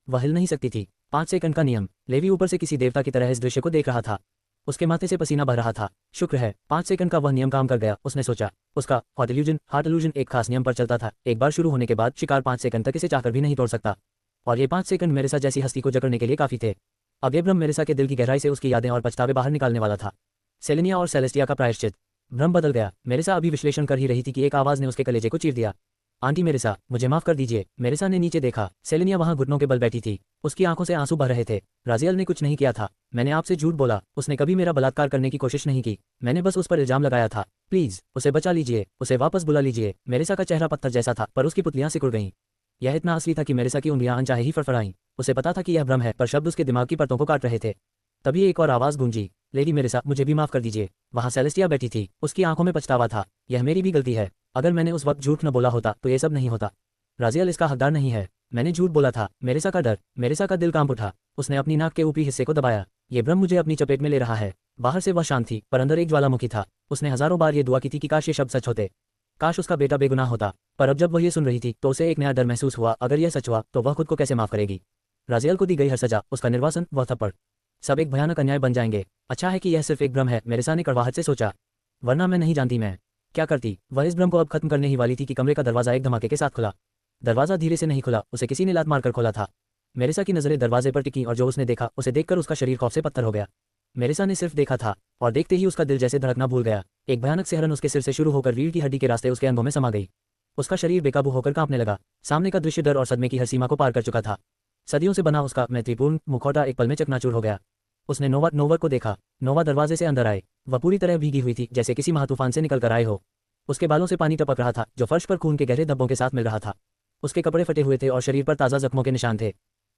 वह हिल नहीं सकती थी। 5 सेकंड का नियम। लेवी ऊपर से किसी देवता की तरह इस दृश्य को देख रहा था। उसके माथे से पसीना बह रहा था। शुक्र है 5 सेकंड का वह नियम काम कर गया, उसने सोचा। उसका हार्ट इल्यूजन एक खास नियम पर चलता था। एक बार शुरू होने के बाद शिकार 5 सेकंड तक इसे चाहकर भी नहीं तोड़ सकता। और ये 5 सेकंड मेरिसा जैसी हस्ती को जकड़ने के लिए काफी थे। अब ये भ्रम मेरिसा के दिल की गहराई से उसकी यादें और पछतावे बाहर निकालने वाला था। सेलेनिया और सेलेस्टिया का प्रायश्चित। भ्रम बदल गया। मेरिसा अभी विश्लेषण कर ही रही थी कि एक आवाज ने उसके कलेजे को चीर दिया। आंटी मेरिसा, मुझे माफ कर दीजिए। मेरिसा ने नीचे देखा। सेलेनिया वहां घुटनों के बल बैठी थी। उसकी आंखों से आंसू बह रहे थे। राजियल ने कुछ नहीं किया था। मैंने आपसे झूठ बोला। उसने कभी मेरा बलात्कार करने की कोशिश नहीं की। मैंने बस उस पर इल्जाम लगाया था। प्लीज उसे बचा लीजिए, उसे वापस बुला लीजिए। मेरिसा का चेहरा पत्थर जैसा था, पर उसकी पुतलियां सिकुड़ गईं। यह इतना असली था कि मेरिसा की उंगलियां अनचाहे ही फड़फड़ाईं। उसे पता था कि यह भ्रम है, पर शब्द उसके दिमाग की परतों को काट रहे थे। तभी एक और आवाज गूंजी, लेडी मेरिसा, मुझे भी माफ कर दीजिए। वहां सेलेस्टिया बैठी थी। उसकी आंखों में पछतावा था। यह मेरी भी गलती है। अगर मैंने उस वक्त झूठ न बोला होता तो ये सब नहीं होता। राजियल इसका हकदार नहीं है। मैंने झूठ बोला था। मेरिसा का डर। मेरिसा का दिल कांप उठा। उसने अपनी नाक के ऊपरी हिस्से को दबाया। ये भ्रम मुझे अपनी चपेट में ले रहा है। बाहर से वह शांत थी, पर अंदर एक ज्वालामुखी था। उसने हजारों बार ये दुआ की थी कि काश ये शब्द सच होते, काश उसका बेटा बेगुनाह होता। पर अब जब वह ये सुन रही थी तो उसे एक नया डर महसूस हुआ। अगर यह सच हुआ तो वह खुद को कैसे माफ करेगी? राजियल को दी गई हर सजा, उसका निर्वासन, वह थप्पड़, सब एक भयानक अन्याय बन जाएंगे। अच्छा है कि यह सिर्फ एक भ्रम है, मेरिसा ने कड़वाहट से सोचा। वरना मैं नहीं जानती मैं क्या करती। वह इस भ्रम को अब खत्म करने ही वाली थी कि कमरे का दरवाजा एक धमाके के साथ खुला। दरवाजा धीरे से नहीं खुला, उसे किसी ने लात मारकर खोला था। मेरिसा की नजरें दरवाजे पर टिकी और जो उसने देखा उसे देखकर उसका शरीर खौफ से पत्थर हो गया। मेरिसा ने सिर्फ देखा था और देखते ही उसका दिल जैसे धड़कना भूल गया। एक भयानक सिहरन उसके सिर से शुरू होकर रीढ़ की हड्डी के रास्ते उसके अंगों में समा गई। उसका शरीर बेकाबू होकर कांपने लगा। सामने का दृश्य डर और सदमे की हर सीमा को पार कर चुका था। सदियों से बना उसका मैत्रीपूर्ण मुखौटा एक पल में चकनाचूर हो गया। उसने नोवा को देखा। नोवा दरवाजे से अंदर आए। वह पूरी तरह भीगी हुई थी, जैसे किसी महातूफान से निकल कर आए हो। उसके बालों से पानी टपक रहा था जो फर्श पर खून के गहरे धब्बों के साथ मिल रहा था। उसके कपड़े फटे हुए थे और शरीर पर ताज़ा जख्मों के निशान थे।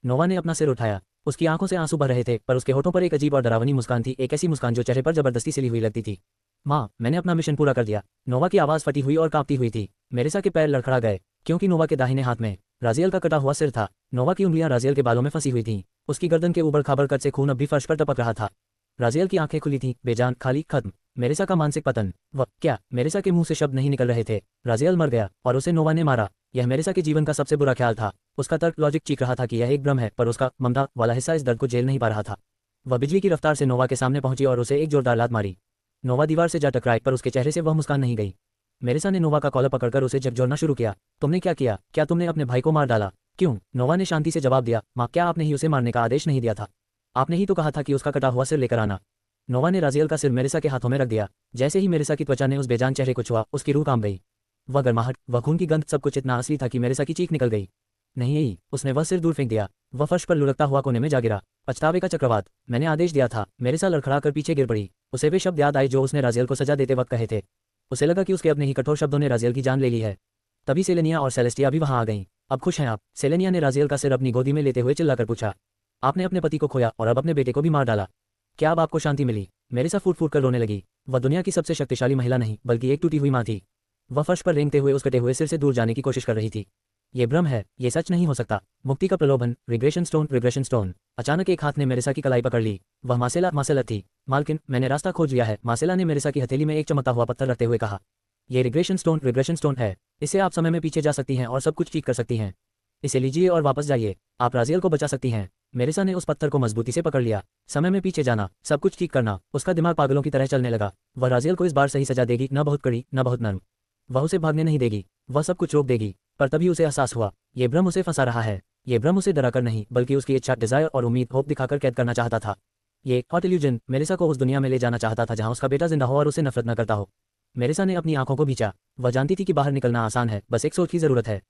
नोवा ने अपना सिर उठाया। उसकी आंखों से आंसू बह रहे थे, पर उसके होठों पर एक अजीब और डरावनी मुस्कान थी, एक ऐसी मुस्कान जो चेहरे पर जबरदस्ती सिली हुई लगती थी। माँ, मैंने अपना मिशन पूरा कर दिया। नोवा की आवाज़ फटी हुई और कांपती हुई थी। मेरिसा के पैर लड़खड़ा गए, क्योंकि नोवा के दाहिने हाथ में राजियल का कटा हुआ सिर था। नोवा की उंगलियां राजियल के बालों में फंसी हुई थीं। उसकी गर्दन के ऊबड़ खाबड़ कट से खून अब भी फर्श पर टपक रहा था। राजियल की आंखें खुली थीं, बेजान, खाली, खत्म। मेरिसा का मानसिक पतन। वह क्या? मेरिसा के मुंह से शब्द नहीं निकल रहे थे। राजियल मर गया और उसे नोवा ने मारा। यह मेरिसा के जीवन का सबसे बुरा ख्याल था। उसका तर्क लॉजिक चीख रहा था कि यह एक भ्रम है, पर उसका ममता वाला हिस्सा इस दर्द को झेल नहीं पा रहा था। वह बिजली की रफ्तार से नोवा के सामने पहुंची और उसे एक जोरदार लात मारी। नोवा दीवार से जा टकराई, पर उसके चेहरे से वह मुस्कान नहीं गई। मेरिसा ने नोवा का कॉलर पकड़कर उसे झकझोरना शुरू किया। तुमने क्या किया? क्या तुमने अपने भाई को मार डाला? क्यों? नोवा ने शांति से जवाब दिया। माँ, क्या आपने ही उसे मारने का आदेश नहीं दिया था? आपने ही तो कहा था कि उसका कटा हुआ सिर लेकर आना। नोवा ने राजियल का सिर मेरिसा के हाथों में रख दिया। जैसे ही मेरिसा की त्वचा ने उस बेजान चेहरे को छुआ, उसकी रूह कांप गई। वह गर्माहट, वह खून की गंध, सब कुछ इतना असली था कि मेरिसा की चीख निकल गई। नहीं यही। उसने वह सिर दूर फेंक दिया। वह फर्श पर लुढ़कता हुआ कोने में जा गिरा। पछतावे का चक्रवात। मैंने आदेश दिया था। मेरिसा लड़खड़ा कर पीछे गिर पड़ी। उसे वे शब्द याद आए जो उसने राजियल को सजा देते वक्त कहे थे। उसे लगा कि उसके अपने ही कठोर शब्दों ने राजियल की जान ले ली है। तभी सेलेनिया और सेलेस्टिया भी वहां आ गईं। अब खुश हैं आप? सेलेनिया ने राजियल का सिर अपनी गोदी में लेते हुए चिल्लाकर पूछा। आपने अपने पति को खोया और अब अपने बेटे को भी मार डाला। क्या अब आपको शांति मिली? मेरिसा फूट फूट कर रोने लगी। वह दुनिया की सबसे शक्तिशाली महिला नहीं, बल्कि एक टूटी हुई माँ थी। वह फर्श पर रेंगते हुए उस कटे हुए सिर से दूर जाने की कोशिश कर रही थी। ये भ्रम है, ये सच नहीं हो सकता। मुक्ति का प्रलोभन, रिग्रेशन स्टोन। अचानक एक हाथ ने मेरिसा की कलाई पकड़ ली। वह मासेला थी। मालकिन, मैंने रास्ता खोज लिया है, मासेला ने मेरिसा की हथेली में एक चमकता हुआ पत्थर रखते हुए कहा। ये रिग्रेशन स्टोन है। इससे आप समय में पीछे जा सकती हैं और सब कुछ ठीक कर सकती हैं। इसे लीजिए और वापस जाइए। आप राजियल को बचा सकती हैं। मेरिसा ने उस पत्थर को मजबूती से पकड़ लिया। समय में पीछे जाना, सब कुछ ठीक करना। उसका दिमाग पागलों की तरह चलने लगा। वह राजियल को इस बार सही सजा देगी, न बहुत कड़ी न बहुत नरम। वह उसे भागने नहीं देगी, वह सब कुछ रोक देगी। पर तभी उसे एहसास हुआ, ये भ्रम उसे फंसा रहा है। ये भ्रम उसे डराकर नहीं, बल्कि उसकी इच्छा, डिजायर और उम्मीद, होप दिखाकर कैद करना चाहता था। ये हॉट इल्यूजन मेरिसा को उस दुनिया में ले जाना चाहता था जहां उसका बेटा जिंदा हो और उसे नफरत न करता हो। मेरिसा ने अपनी आंखों को भींचा। वह जानती थी कि बाहर निकलना आसान है, बस एक सोच की जरूरत है।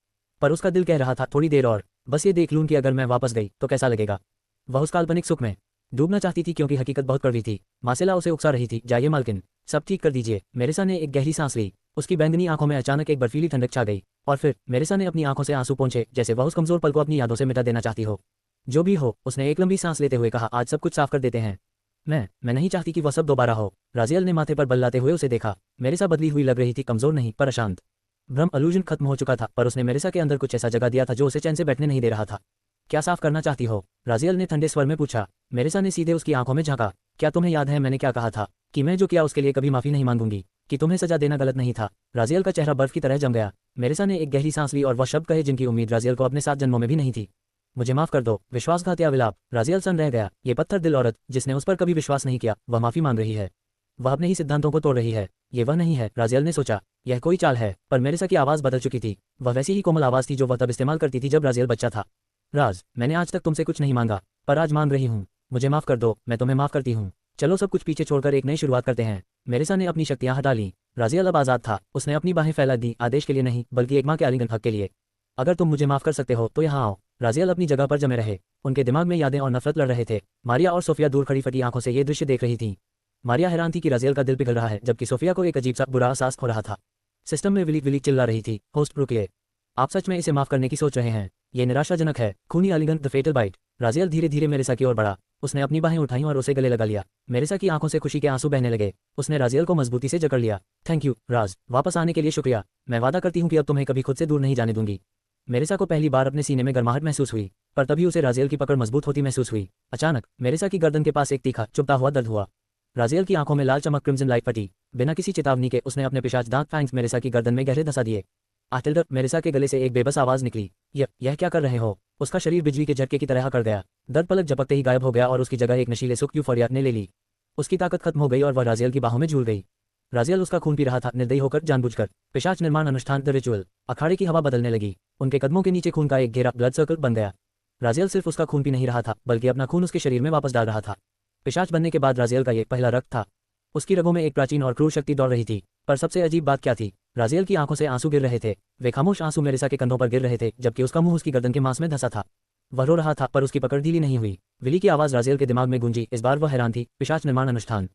पर उसका दिल कह रहा था, थोड़ी देर और, बस ये देख लूं कि अगर मैं वापस गई तो कैसा लगेगा। वह उस काल्पनिक सुख में डूबना चाहती थी क्योंकि हकीकत बहुत कड़वी थी। मार्सेला उसे उकसा रही थी, जाइए मालकिन, सब ठीक कर दीजिए। मेरिसा ने एक गहरी सांस ली। उसकी बैंगनी आंखों में अचानक एक बर्फीली ठंडक छा गई। और फिर मेरिसा ने अपनी आंखों से आंसू पोंछे, जैसे वह उस कमजोर पल को अपनी यादों से मिटा देना चाहती हो। जो भी हो, उसने एक लंबी सांस लेते हुए कहा, आज सब कुछ साफ कर देते हैं। मैं नहीं चाहती कि वह सब दोबारा हो। राजियल ने माथे पर बल लाते हुए उसे देखा। मेरिसा बदली हुई लग रही थी, कमजोर नहीं पर अशांत। भ्रम इल्यूजन खत्म हो चुका था, पर उसने मेरिसा के अंदर कुछ ऐसा जगह दिया था जो उसे चैन से बैठने नहीं दे रहा था। क्या साफ करना चाहती हो? राजियल ने ठंडे स्वर में पूछा। मेरिसा ने सीधे उसकी आंखों में झांका। क्या तुम्हें याद है मैंने क्या कहा था, कि मैं जो किया उसके लिए कभी माफी नहीं मांगूंगी, कि तुम्हें सजा देना गलत नहीं था। राजियल का चेहरा बर्फ की तरह जम गया। मेरिसा ने एक गहरी सांस ली और वह शब्द कहे जिनकी उम्मीद राजियल को अपने 7 जन्मों में भी नहीं थी। मुझे माफ कर दो। विश्वासघात या विलाप? राजियल सन रह गया। ये पत्थर दिल औरत जिसने उस पर कभी विश्वास नहीं किया, वह माफी मांग रही है। वह अपने ही सिद्धांतों को तोड़ रही है। ये वह नहीं है, राजियल ने सोचा। यह कोई चाल है। पर मेरिसा की आवाज बदल चुकी थी। वह वैसी ही कोमल आवाज थी जो वह तब इस्तेमाल करती थी जब राजियल बच्चा था। राज, मैंने आज तक तुमसे कुछ नहीं मांगा, पर आज मांग रही हूँ। मुझे माफ कर दो, मैं तुम्हें माफ करती हूँ। चलो सब कुछ पीछे छोड़कर एक नई शुरुआत करते हैं। मेरिसा ने अपनी शक्तियां हटा ली। राजियल अब आजाद था। उसने अपनी बाहें फैला दी, आदेश के लिए नहीं, बल्कि एक मां के आलिंगन हक के लिए। अगर तुम मुझे माफ कर सकते हो तो यहाँ आओ। राजियल अपनी जगह पर जमे रहे। उनके दिमाग में यादें और नफरत लड़ रहे थे। मारिया और सोफिया दूर खड़ी फटी आंखों से ये दृश्य देख रही थीं। मारिया हैरान थी कि राजियल का दिल पिघल रहा है, जबकि सोफिया को एक अजीब सा बुरा एहसास हो रहा था। सिस्टम में विलीक विलीक चिल्ला रही थी, होस्ट रुकिए, आप सच में इसे माफ करने की सोच रहे हैं? ये निराशाजनक है। खूनी आलिंगन, द फेटल बाइट। राजियल धीरे धीरे मेरिसा की ओर बढ़ा। उसने अपनी बाहें उठाई और उसे गले लगा लिया। मेरिसा की आंखों से खुशी के आंसू बहने लगे। उसने राजियल को मजबूती से जकड़ लिया। थैंक यू राज, वापस आने के लिए शुक्रिया। मैं वादा करती हूँ कि अब तुम्हें कभी खुद से दूर नहीं जाने दूंगी। मेरिसा को पहली बार अपने सीने में गर्माहट महसूस हुई, पर तभी उसे राजियल की पकड़ मजबूत होती महसूस हुई। अचानक मेरिसा की गर्दन के पास एक तीखा, चुभता हुआ दर्द हुआ। राजियल की आंखों में लाल चमक, क्रिम्सन लाइट फटी। बिना किसी चेतावनी के उसने अपने पिशाच दांत फैंग्स मेरिसा की गर्दन में गहरे धंसा दिए। आटिल्डर, मेरिसा के गले से एक बेबस आवाज निकली। यह क्या कर रहे हो? उसका शरीर बिजली के झटके की तरह कर गया। दर्द पलक झपकते ही गायब हो गया और उसकी जगह एक नशीले सुख यूफोरिया ने ले ली। उसकी ताकत खत्म हो गई और वह राजियल की बाहों में झूल गई। राजियल उसका खून पी रहा था, निर्दयी होकर, जानबूझकर। पिशाच निर्माण अनुष्ठान, द रिचुअल। अखाड़े की हवा बदलने लगी। उनके कदमों के नीचे खून का एक घेरा, ब्लड सर्कल बन गया। राजियल सिर्फ उसका खून पी नहीं रहा था, बल्कि अपना खून उसके शरीर में वापस डाल रहा था। पिशाच बनने के बाद राजियल का ये पहला रक्त था। उसकी रगों में एक प्राचीन और क्रूर शक्ति दौड़ रही थी। पर सबसे अजीब बात क्या थी? राजियल की आंखों से आंसू गिर रहे थे। वे खामोश आंसू मेरिसा के कंधों पर गिर रहे थे, जबकि उसका मुंह उसकी गर्दन के मांस में धंसा था। वह रो रहा था, पर उसकी पकड़ ढीली नहीं हुई। विली की आवाज राजियल के दिमाग में गूंजी। इस बार वह हैरान थी। पिशाच निर्माण अनुष्ठान?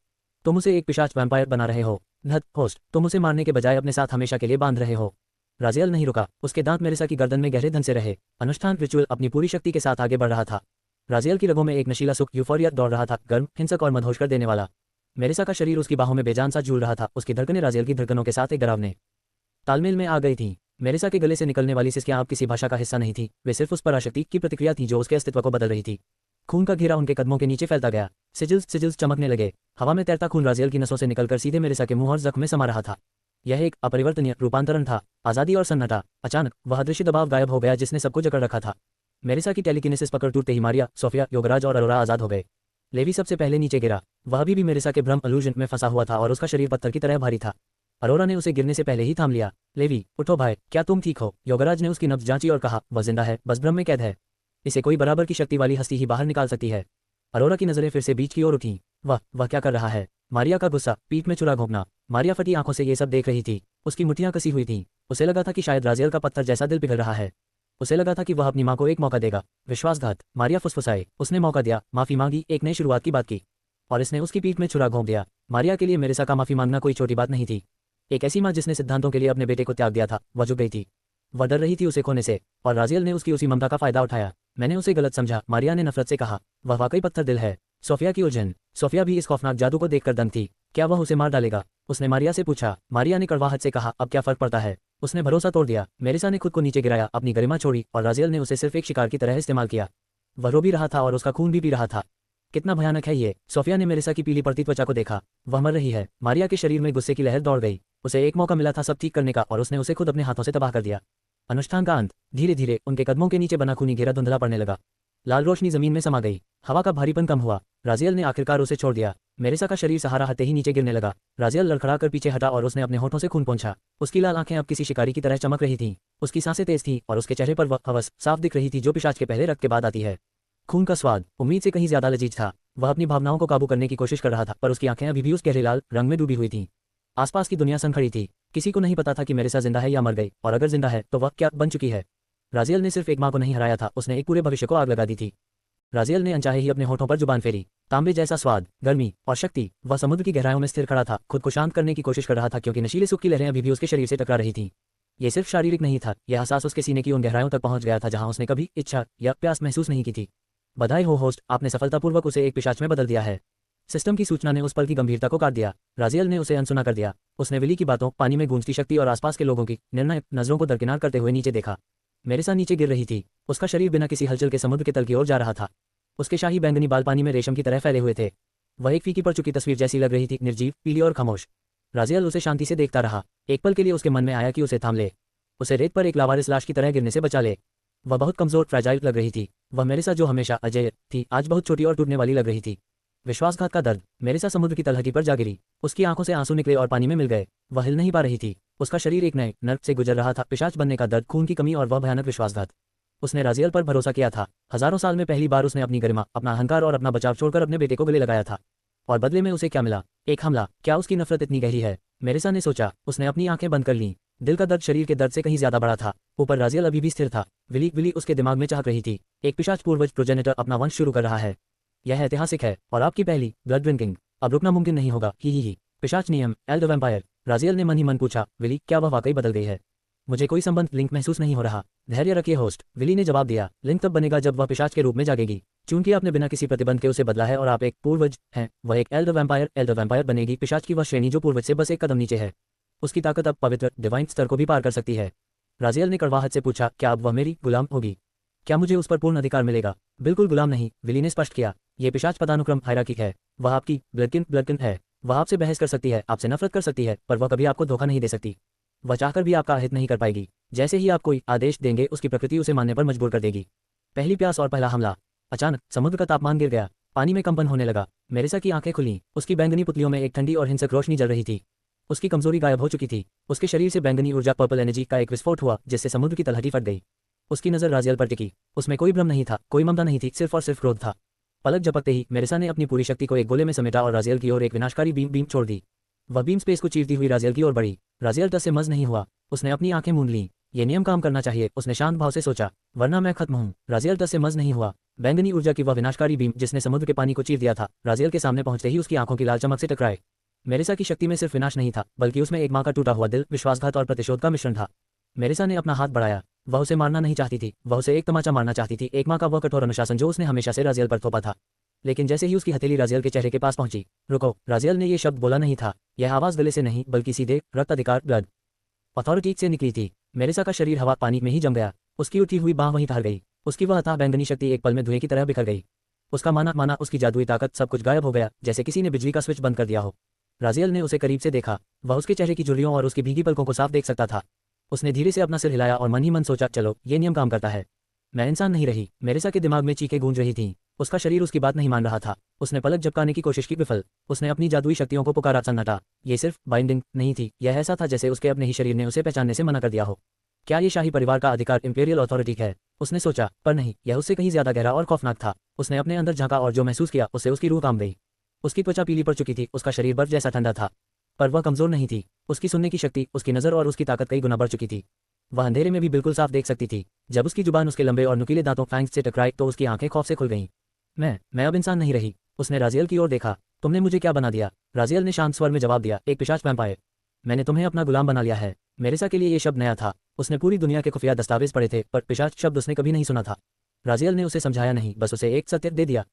तुम उसे एक पिशाच वैम्पायर बना रहे हो? धत होस्ट, तुम उसे मारने के बजाय अपने साथ हमेशा के लिए बांध रहे हो। राजियल नहीं रुका। उसके दांत मेरिसा की गर्दन में गहरे धंसे रहे। अनुष्ठान, रिचुअल अपनी पूरी शक्ति के साथ आगे बढ़ रहा था। राजियल की रगों में एक नशीला सुख, यूफोरिया दौड़ रहा था, गर्म, हिंसक और मदहोश कर देने वाला। मेरिसा का शरीर उसकी बाहों में बेजान सा झूल रहा था। उसकी धड़कनें राजियल की धड़कनों के साथ एक डरावने तालमेल में आ गई थीं। मेरिसा के गले से निकलने वाली सिसकियां अब किसी भाषा का हिस्सा नहीं थी। वे सिर्फ उस पराशक्ति की प्रतिक्रिया थी जो उसके अस्तित्व को बदल रही थी। खून का घेरा उनके कदमों के नीचे फैलता गया। सिजिल्स चमकने लगे। हवा में तैरता खून राजियल की नसों से निकलकर सीधे मेरिसा के मुंह और जख्म में समा रहा था। यह एक अपरिवर्तनीय रूपांतरण था, आजादी और सन्नाटा। अचानक वह अदृश्य दबाव गायब हो गया जिसने सबको जकड़ रखा था। मेरिसा की टेलीकिनेसिस पकड़ टूटते ही मारिया, सोफिया, योगराज और अरोरा आजाद हो गए। लेवी सबसे पहले नीचे गिरा। वह अभी भी मेरिसा के भ्रम इल्यूजन में फंसा हुआ था और उसका शरीर पत्थर की तरह भारी था। अरोरा ने उसे गिरने से पहले ही थाम लिया। लेवी, उठो भाई, क्या तुम ठीक हो? योगराज ने उसकी नब्ज जांची और कहा, वह जिंदा है, बस भ्रम में कैद है। इसे कोई बराबर की शक्ति वाली हस्ती ही बाहर निकाल सकती है। अरोरा की नजरें फिर से बीच की ओर उठीं। वह क्या कर रहा है? मारिया का गुस्सा, पीठ में चुरा घोंपना। मारिया फटी आंखों से ये सब देख रही थी। उसकी मुट्ठियां कसी हुई थीं। उसे लगा था कि शायद राजियल का पत्थर जैसा दिल पिघल रहा है। उसे लगा था कि वह अपनी मां को एक मौका देगा। विश्वासघात। मारिया फुसफुसाई। उसने मौका दिया, माफी मांगी, एक नई शुरुआत की बात की, और इसने उसकी पीठ में छुरा घोंप दिया। मारिया के लिए मेरिसा का माफी मांगना कोई छोटी बात नहीं थी। एक ऐसी मां जिसने सिद्धांतों के लिए अपने बेटे को त्याग दिया था, वह झुक गई थी। वह डर रही थी उसे खोने से, और राजियल ने उसकी उसी ममता का फायदा उठाया। मैंने उसे गलत समझा, मारिया ने नफरत से कहा। वह वाकई पत्थर दिल है। सोफिया की उलझन। सोफिया भी इस खौफनाक जादू को देखकर दंग थी। क्या वह उसे मार डालेगा? उसने मारिया से पूछा। मारिया ने कड़वाहट से कहा, अब क्या फर्क पड़ता है? उसने भरोसा तोड़ दिया। मेरिसा ने खुद को नीचे गिराया, अपनी गरिमा छोड़ी, और राजियल ने उसे सिर्फ एक शिकार की तरह इस्तेमाल किया। वह रो भी रहा था और उसका खून भी पी रहा था। कितना भयानक है ये। सोफिया ने मेरिसा की पीली पड़ती त्वचा को देखा। वह मर रही है। मारिया के शरीर में गुस्से की लहर दौड़ गई। उसे एक मौका मिला था सब ठीक करने का, और उसने उसे खुद अपने हाथों से तबाह कर दिया। अनुष्ठान का अंत। धीरे धीरे उनके कदमों के नीचे बना खूनी घेरा धुंधला पड़ने लगा। लाल रोशनी जमीन में समा गई। हवा का भारीपन कम हुआ। राजियल ने आखिरकार उसे छोड़ दिया। मेरेसा का शरीर सहारा हटते ही नीचे गिरने लगा। राजियल लड़खड़ाकर पीछे हटा और उसने अपने होठों से खून पोंछा। उसकी लाल आंखें अब किसी शिकारी की तरह चमक रही थीं। उसकी सांसें तेज थीं और उसके चेहरे पर वह हवस साफ दिख रही थी जो पिशाच के पहले रक्त के बाद आती है। खून का स्वाद उम्मीद से कहीं ज्यादा लजीज था। वह अपनी भावनाओं को काबू करने की कोशिश कर रहा था, पर उसकी आंखें अभी भी उस गहरे लाल रंग में डूबी हुई थीं। आसपास की दुनिया सन खड़ी थी। किसी को नहीं पता था कि मेरेसा जिंदा है या मर गई, और अगर जिंदा है तो वह क्या बन चुकी है। राजियल ने सिर्फ एक माँ को नहीं हराया था, उसने एक पूरे भविष्य को आग लगा दी थी। राजियल ने अनचाहे ही अपने होठों पर जुबान फेरी। तांबे जैसा स्वाद, गर्मी और शक्ति। वह समुद्र की गहराइयों में स्थिर खड़ा था, खुद को शांत करने की कोशिश कर रहा था क्योंकि नशीले सुख की लहरें अभी भी उसके शरीर से टकरा रही थीं। ये सिर्फ शारीरिक नहीं था, यह एहसास उसके सीने की उन गहराइयों तक पहुंच गया था जहां उसने कभी इच्छा या प्यास महसूस नहीं की थी। बधाई हो होस्ट, आपने सफलतापूर्वक उसे एक पिशाच में बदल दिया है। सिस्टम की सूचना ने उस पल की गंभीरता को काट दिया। राजियल ने उसे अनसुना कर दिया। उसने विली की बातों, पानी में गूंजती शक्ति और आसपास के लोगों की निर्णायक नजरों को दरकिनार करते हुए नीचे देखा। मेरेसा नीचे गिर रही थी। उसका शरीर बिना किसी हलचल के समुद्र के तल की ओर जा रहा था। उसके शाही बैंगनी बाल पानी में रेशम की तरह फैले हुए थे। वह एक फीकी पड़ चुकी तस्वीर जैसी लग रही थी, निर्जीव, पीली और खामोश। राजियल उसे शांति से देखता रहा। एक पल के लिए उसके मन में आया कि उसे थाम ले, उसे रेत पर एक लावारिस लाश की तरह गिरने से बचा ले। वह बहुत कमजोर, फ्रैजाइल लग रही थी। वह मेरेसा जो हमेशा अजय थी, आज बहुत छोटी और टूटने वाली लग रही थी। विश्वासघात का दर्द। मेरेसा समुद्र की तलहटी पर जा गिरी। उसकी आंखों से आंसू निकले और पानी में मिल गए। वह हिल नहीं पा रही थी। उसका शरीर एक नए नर्क से गुजर रहा था। पिशाच बनने का दर्द, खून की कमी और वह भयानक विश्वासघात। उसने राजियल पर भरोसा किया था। हजारों साल में पहली बार उसने अपनी गरिमा, अपना अहंकार और अपना बचाव छोड़कर अपने बेटे को गले लगाया था। और बदले में उसे क्या मिला? एक हमला। क्या उसकी नफरत इतनी गहरी है? मेरेसा ने सोचा। उसने अपनी आंखें बंद कर लीं। दिल का दर्द शरीर के दर्द से कहीं ज्यादा बड़ा था। ऊपर राजियल अभी भी स्थिर था। विली उसके दिमाग में चहक रही थी। एक पिशाच पूर्वज प्रोजेनेटर अपना वंश शुरू कर रहा है। यह ऐतिहासिक है और आपकी पहली ब्लड ड्रिंकिंग। अब रुकना मुमकिन नहीं होगा। ही। पिशाच नियम, एल द वैम्पायर। राजियल ने मन ही मन पूछा, विली, क्या वह वाकई बदल गई है? मुझे कोई संबंध लिंक महसूस नहीं हो रहा। धैर्य रखिए होस्ट, विली ने जवाब दिया। लिंक तब बनेगा जब वह पिशाच के रूप में जागेगी। चूंकि आपने बिना किसी प्रतिबंध के उसे बदला है और आप एक पूर्वज हैं, वह एक एल द वैम्पायर बनेगी। पिशाच की वह श्रेणी जो पूर्वज से बस एक कदम नीचे है। उसकी ताकत अब पवित्र डिवाइन स्तर को भी पार कर सकती है। राजियल ने कड़वाहट से पूछा, क्या अब वह मेरी गुलाम होगी? क्या मुझे उस पर पूर्ण अधिकार मिलेगा? बिल्कुल गुलाम नहीं, विली ने स्पष्ट किया। ये पिशाच पदानुक्रम हायरार्की है। वह आपकी ब्लडकिन है। वह आपसे बहस कर सकती है, आपसे नफरत कर सकती है, पर वह कभी आपको धोखा नहीं दे सकती। वह चाहकर भी आपका अहित नहीं कर पाएगी। जैसे ही आप कोई आदेश देंगे, उसकी प्रकृति उसे मानने पर मजबूर कर देगी। पहली प्यास और पहला हमला। अचानक समुद्र का तापमान गिर गया। पानी में कंपन होने लगा। मेरेसा की आंखें खुलीं। उसकी बैंगनी पुतलियों में एक ठंडी और हिंसक रोशनी जल रही थी। उसकी कमजोरी गायब हो चुकी थी। उसके शरीर से बैंगनी ऊर्जा, पर्पल एनर्जी का एक विस्फोट हुआ जिससे समुद्र की तलहटी फट गई। उसकी नजर राजियल पर टिकी। उसमें कोई भ्रम नहीं था, कोई ममता नहीं थी, सिर्फ और सिर्फ क्रोध था। पलक झपकते ही मेरेसा ने अपनी पूरी शक्ति को एक गोले में समेटा और राजियल की ओर एक विनाशकारी बीम छोड़ दी। वह बीम स्पेस को चीरती हुई राजियल की ओर बढ़ी। राजियल टस से मज नहीं हुआ। उसने अपनी आंखें मूंद लीं। ये नियम काम करना चाहिए, उसने शांत भाव से सोचा, वरना मैं खत्म हूं। राजियल टस से मज नहीं हुआ। बैंगनी ऊर्जा की वह विनाशकारी बीम जिसने समुद्र के पानी को चीर दिया था, राजियल के सामने पहुंचते ही उसकी आंखों की लाल चमक से टकराए। मेरेसा की शक्ति में सिर्फ विनाश नहीं था, बल्कि उसमें एक माँ का टूटा हुआ दिल, विश्वासघात और प्रतिशोध का मिश्रण था। मेरेसा ने अपना हाथ बढ़ाया। वह उसे मारना नहीं चाहती थी, वह उसे एक तमाचा मारना चाहती थी, एक माँ का वह कठोर अनुशासन जो उसने हमेशा से राजियल पर थोपा था। लेकिन जैसे ही उसकी हथेली राजियल के चेहरे के पास पहुंची, रुको, राजियल ने यह शब्द बोला नहीं था। यह आवाज गले से नहीं, बल्कि सीधे रक्त अधिकार, ब्लड अथॉरिटी से निकली थी। मेरेसा का शरीर हवा पानी में ही जम गया। उसकी उठी हुई बाह वहीं ठहर गई। उसकी वह अथाह बैंगनी शक्ति एक पल में धुएं की तरह बिखर गई। उसका माना उसकी जादुई ताकत, सब कुछ गायब हो गया, जैसे किसी ने बिजली का स्विच बंद कर दिया हो। राजियल ने उसे करीब से देखा। वह उसके चेहरे की झुर्रियों और उसकी भीगी पलकों को साफ देख सकता था। उसने धीरे से अपना सिर हिलाया और मन ही मन सोचा, चलो, ये नियम काम करता है। मैं इंसान नहीं रही। मेरेसा के दिमाग में चीखें गूंज रही थीं। उसका शरीर उसकी बात नहीं मान रहा था। उसने पलक झपकाने की कोशिश की, विफल। उसने अपनी जादुई शक्तियों को पुकारा, सन्नाटा। ये सिर्फ बाइंडिंग नहीं थी, यह ऐसा था जैसे उसके अपने ही शरीर ने उसे पहचानने से मना कर दिया हो। क्या ये शाही परिवार का अधिकार, इंपीरियल अथॉरिटी है? उसने सोचा, पर नहीं, यह उससे कहीं ज्यादा गहरा और खौफनाक था। उसने अपने अंदर झांका और जो महसूस किया उससे उसकी रूह कांप गई। उसकी त्वचा पीली पड़ चुकी थी, उसका शरीर बर्फ जैसा ठंडा था, पर वह कमजोर नहीं थी। उसकी सुनने की शक्ति, उसकी नज़र और उसकी ताकत कई गुना बढ़ चुकी थी। वह अंधेरे में भी बिल्कुल साफ देख सकती थी। जब उसकी जुबान उसके लंबे और नुकीले दांतों फैंग्स से टकराई तो उसकी आंखें खौफ से खुल गईं। मैं अब इंसान नहीं रही। उसने राजियल की ओर देखा। तुमने मुझे क्या बना दिया? राजियल ने शांत स्वर में जवाब दिया, एक पिशाच वैम्पायर। मैंने तुम्हें अपना गुलाम बना लिया है। मेरेसा के लिए ये शब्द नया था। उसने पूरी दुनिया के खुफिया दस्तावेज पढ़े थे, पर पिशाच शब्द उसने कभी नहीं सुना था। राजियल ने उसे समझाया नहीं, बस उसे एक सत्य दे दिया।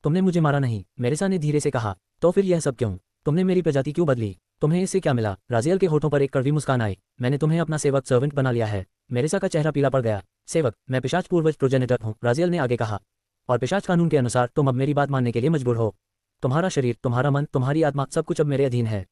तुमने मुझे मारा नहीं, मेरेसा ने धीरे से कहा। तो फिर यह सब क्यों? तुमने मेरी प्रजाति क्यों बदली? तुम्हें इससे क्या मिला? राजियल के होठों पर एक कड़वी मुस्कान आई। मैंने तुम्हें अपना सेवक, सर्वेंट बना लिया है। मेरेसा का चेहरा पीला पड़ गया। सेवक? मैं पिशाच पूर्वज प्रोजेनेटर हूँ, राजियल ने आगे कहा। और पिशाच कानून के अनुसार तुम अब मेरी बात मानने के लिए मजबूर हो। तुम्हारा शरीर, तुम्हारा मन, तुम्हारी आत्मा, सब कुछ अब मेरे अधीन है।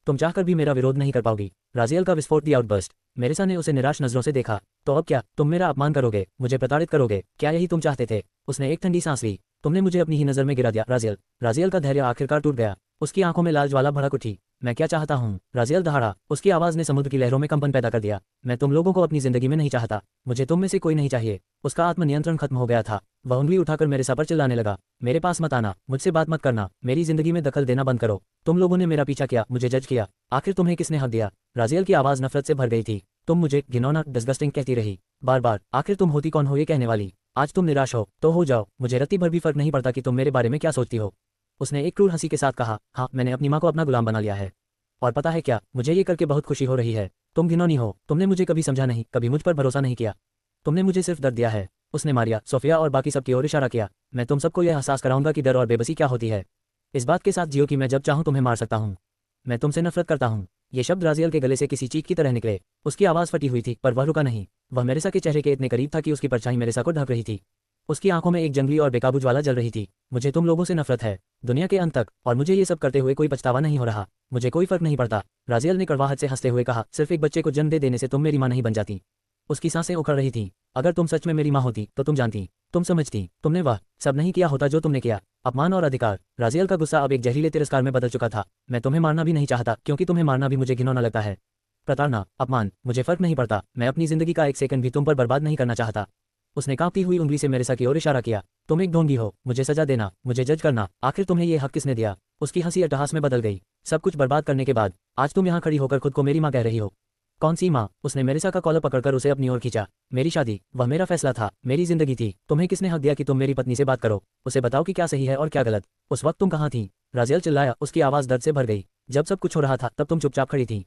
तुम चाहकर भी मेरा विरोध नहीं कर पाओगी। राजियल का विस्फोट, दी आउटबर्स्ट। मेरेसा ने उसे निराश नजरों से देखा। तो अब क्या, तुम मेरा अपमान करोगे, मुझे प्रताड़ित करोगे, क्या यही तुम चाहते थे? उसने एक ठंडी सांस ली। तुमने मुझे अपनी ही नजर में गिरा दिया राजियल। राजियल का धैर्य आखिरकार टूट गया। उसकी आंखों में लाल ज्वाला भड़क उठी। मैं क्या चाहता हूँ? राजियल दहाड़ा। उसकी आवाज ने समुद्र की लहरों में कंपन पैदा कर दिया। मैं तुम लोगों को अपनी जिंदगी में नहीं चाहता। मुझे तुम में से कोई नहीं चाहिए। उसका आत्मनियंत्रण खत्म हो गया था। वह उंगली उठाकर मेरे सर पर चिल्लाने लगा। मेरे पास मत आना, मुझसे बात मत करना, मेरी जिंदगी में दखल देना बंद करो। तुम लोगों ने मेरा पीछा किया, मुझे जज किया। आखिर तुम्हें किसने हक दिया? राजियल की आवाज नफरत से भर गई थी। तुम मुझे घिनौना, डिस्गस्टिंग कहती रही बार बार। आखिर तुम होती कौन हो ये कहने वाली? आज तुम निराश हो तो हो जाओ, मुझे रत्ती भर भी फर्क नहीं पड़ता कि तुम मेरे बारे में क्या सोचती हो। उसने एक क्रूर हंसी के साथ कहा, हाँ, मैंने अपनी माँ को अपना गुलाम बना लिया है। और पता है क्या, मुझे ये करके बहुत खुशी हो रही है। तुम घिनौनी हो, तुमने मुझे कभी समझा नहीं, कभी मुझ पर भरोसा नहीं किया। तुमने मुझे सिर्फ दर्द दिया है। उसने मारिया, सोफिया और बाकी सबकी ओर इशारा किया। मैं तुम सबको यह एहसास कराऊंगा कि डर और बेबसी क्या होती है। इस बात के साथ जियो कि मैं जब चाहूं तुम्हें मार सकता हूं। मैं तुमसे नफरत करता हूं। ये शब्द राजियल के गले से किसी चीख की तरह निकले। उसकी आवाज फटी हुई थी, पर वह रुका नहीं। वह मेरेसा के चेहरे के इतने करीब था कि उसकी परछाई मेरेसा को ढक रही थी। उसकी आंखों में एक जंगली और बेकाबू ज्वाला जल रही थी। मुझे तुम लोगों से नफरत है, दुनिया के अंत तक, और मुझे ये सब करते हुए कोई पछतावा नहीं हो रहा। मुझे कोई फर्क नहीं पड़ता। राजियल ने कड़वाहट से हंसते हुए कहा, सिर्फ एक बच्चे को जन्म दे देने से तुम मेरी मां नहीं बन जाती। उसकी सांसें उखड़ रही थीं। अगर तुम सच में मेरी मां होती तो तुम जानती, तुम समझती, तुमने वह सब नहीं किया होता जो तुमने किया। अपमान और अधिकार। राजियल का गुस्सा अब एक जहरीले तिरस्कार में बदल चुका था। मैं तुम्हें मारना भी नहीं चाहता, क्योंकि तुम्हें मारना भी मुझे घिनौना लगता है। प्रताड़ना, अपमान, मुझे फर्क नहीं पड़ता। मैं अपनी जिंदगी का एक सेकंड भी तुम पर बर्बाद नहीं करना चाहता। उसने कांपती हुई उंगली से मेरेसा की ओर इशारा किया। तुम एक ढोंगी हो, मुझे सजा देना, मुझे जज करना। आखिर तुम्हें ये हक किसने दिया? उसकी हंसी अट्टहास में बदल गई। सब कुछ बर्बाद करने के बाद आज तुम यहाँ खड़ी होकर खुद को मेरी माँ कह रही हो। कौन सी माँ? उसने मेरेसा का कॉलर पकड़कर उसे अपनी ओर खींचा। मेरी शादी, वह मेरा फैसला था, मेरी जिंदगी थी। तुम्हें किसने हक दिया कि तुम मेरी पत्नी से बात करो? उसे बताओ कि क्या सही है और क्या गलत। उस वक्त तुम कहाँ थी? राजियल चिल्लाया, उसकी आवाज दर्द से भर गई। जब सब कुछ हो रहा था तब तुम चुपचाप खड़ी थी।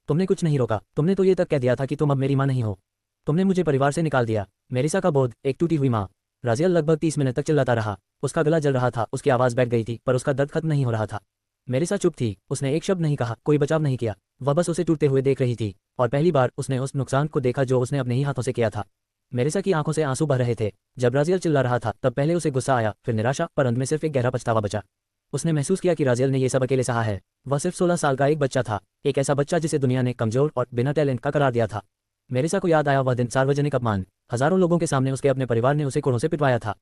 तुमने कुछ नहीं रोका। तुमने तो ये तक कह दिया था कि तुम अब मेरी माँ नहीं हो। तुमने मुझे परिवार से निकाल दिया। मेरेसा का बोध, एक टूटी हुई माँ। राजियल लगभग 30 मिनट तक चिल्लाता रहा। उसका गला जल रहा था, उसकी आवाज बैठ गई थी, पर उसका दर्द खत्म नहीं हो रहा था। मेरेसा चुप थी। उसने एक शब्द नहीं कहा, कोई बचाव नहीं किया। वह बस उसे टूटते हुए देख रही थी, और पहली बार उसने उस नुकसान को देखा जो उसने अपने ही हाथों से किया था। मेरेसा की आंखों से आंसू बह रहे थे। जब राजियल चिल्ला रहा था तब पहले उसे गुस्सा आया, फिर निराशा, पर अंत में सिर्फ एक गहरा पछतावा बचा। उसने महसूस किया कि राजियल ने ये सब अकेले सहा है। वह सिर्फ 16 साल का एक बच्चा था, एक ऐसा बच्चा जिसे दुनिया ने कमजोर और बिना टैलेंट का करार दिया था। मेरेसा को याद आया वह दिन, सार्वजनिक अपमान। हजारों लोगों के सामने उसके अपने परिवार ने उसे कोड़ों से पिटवाया था।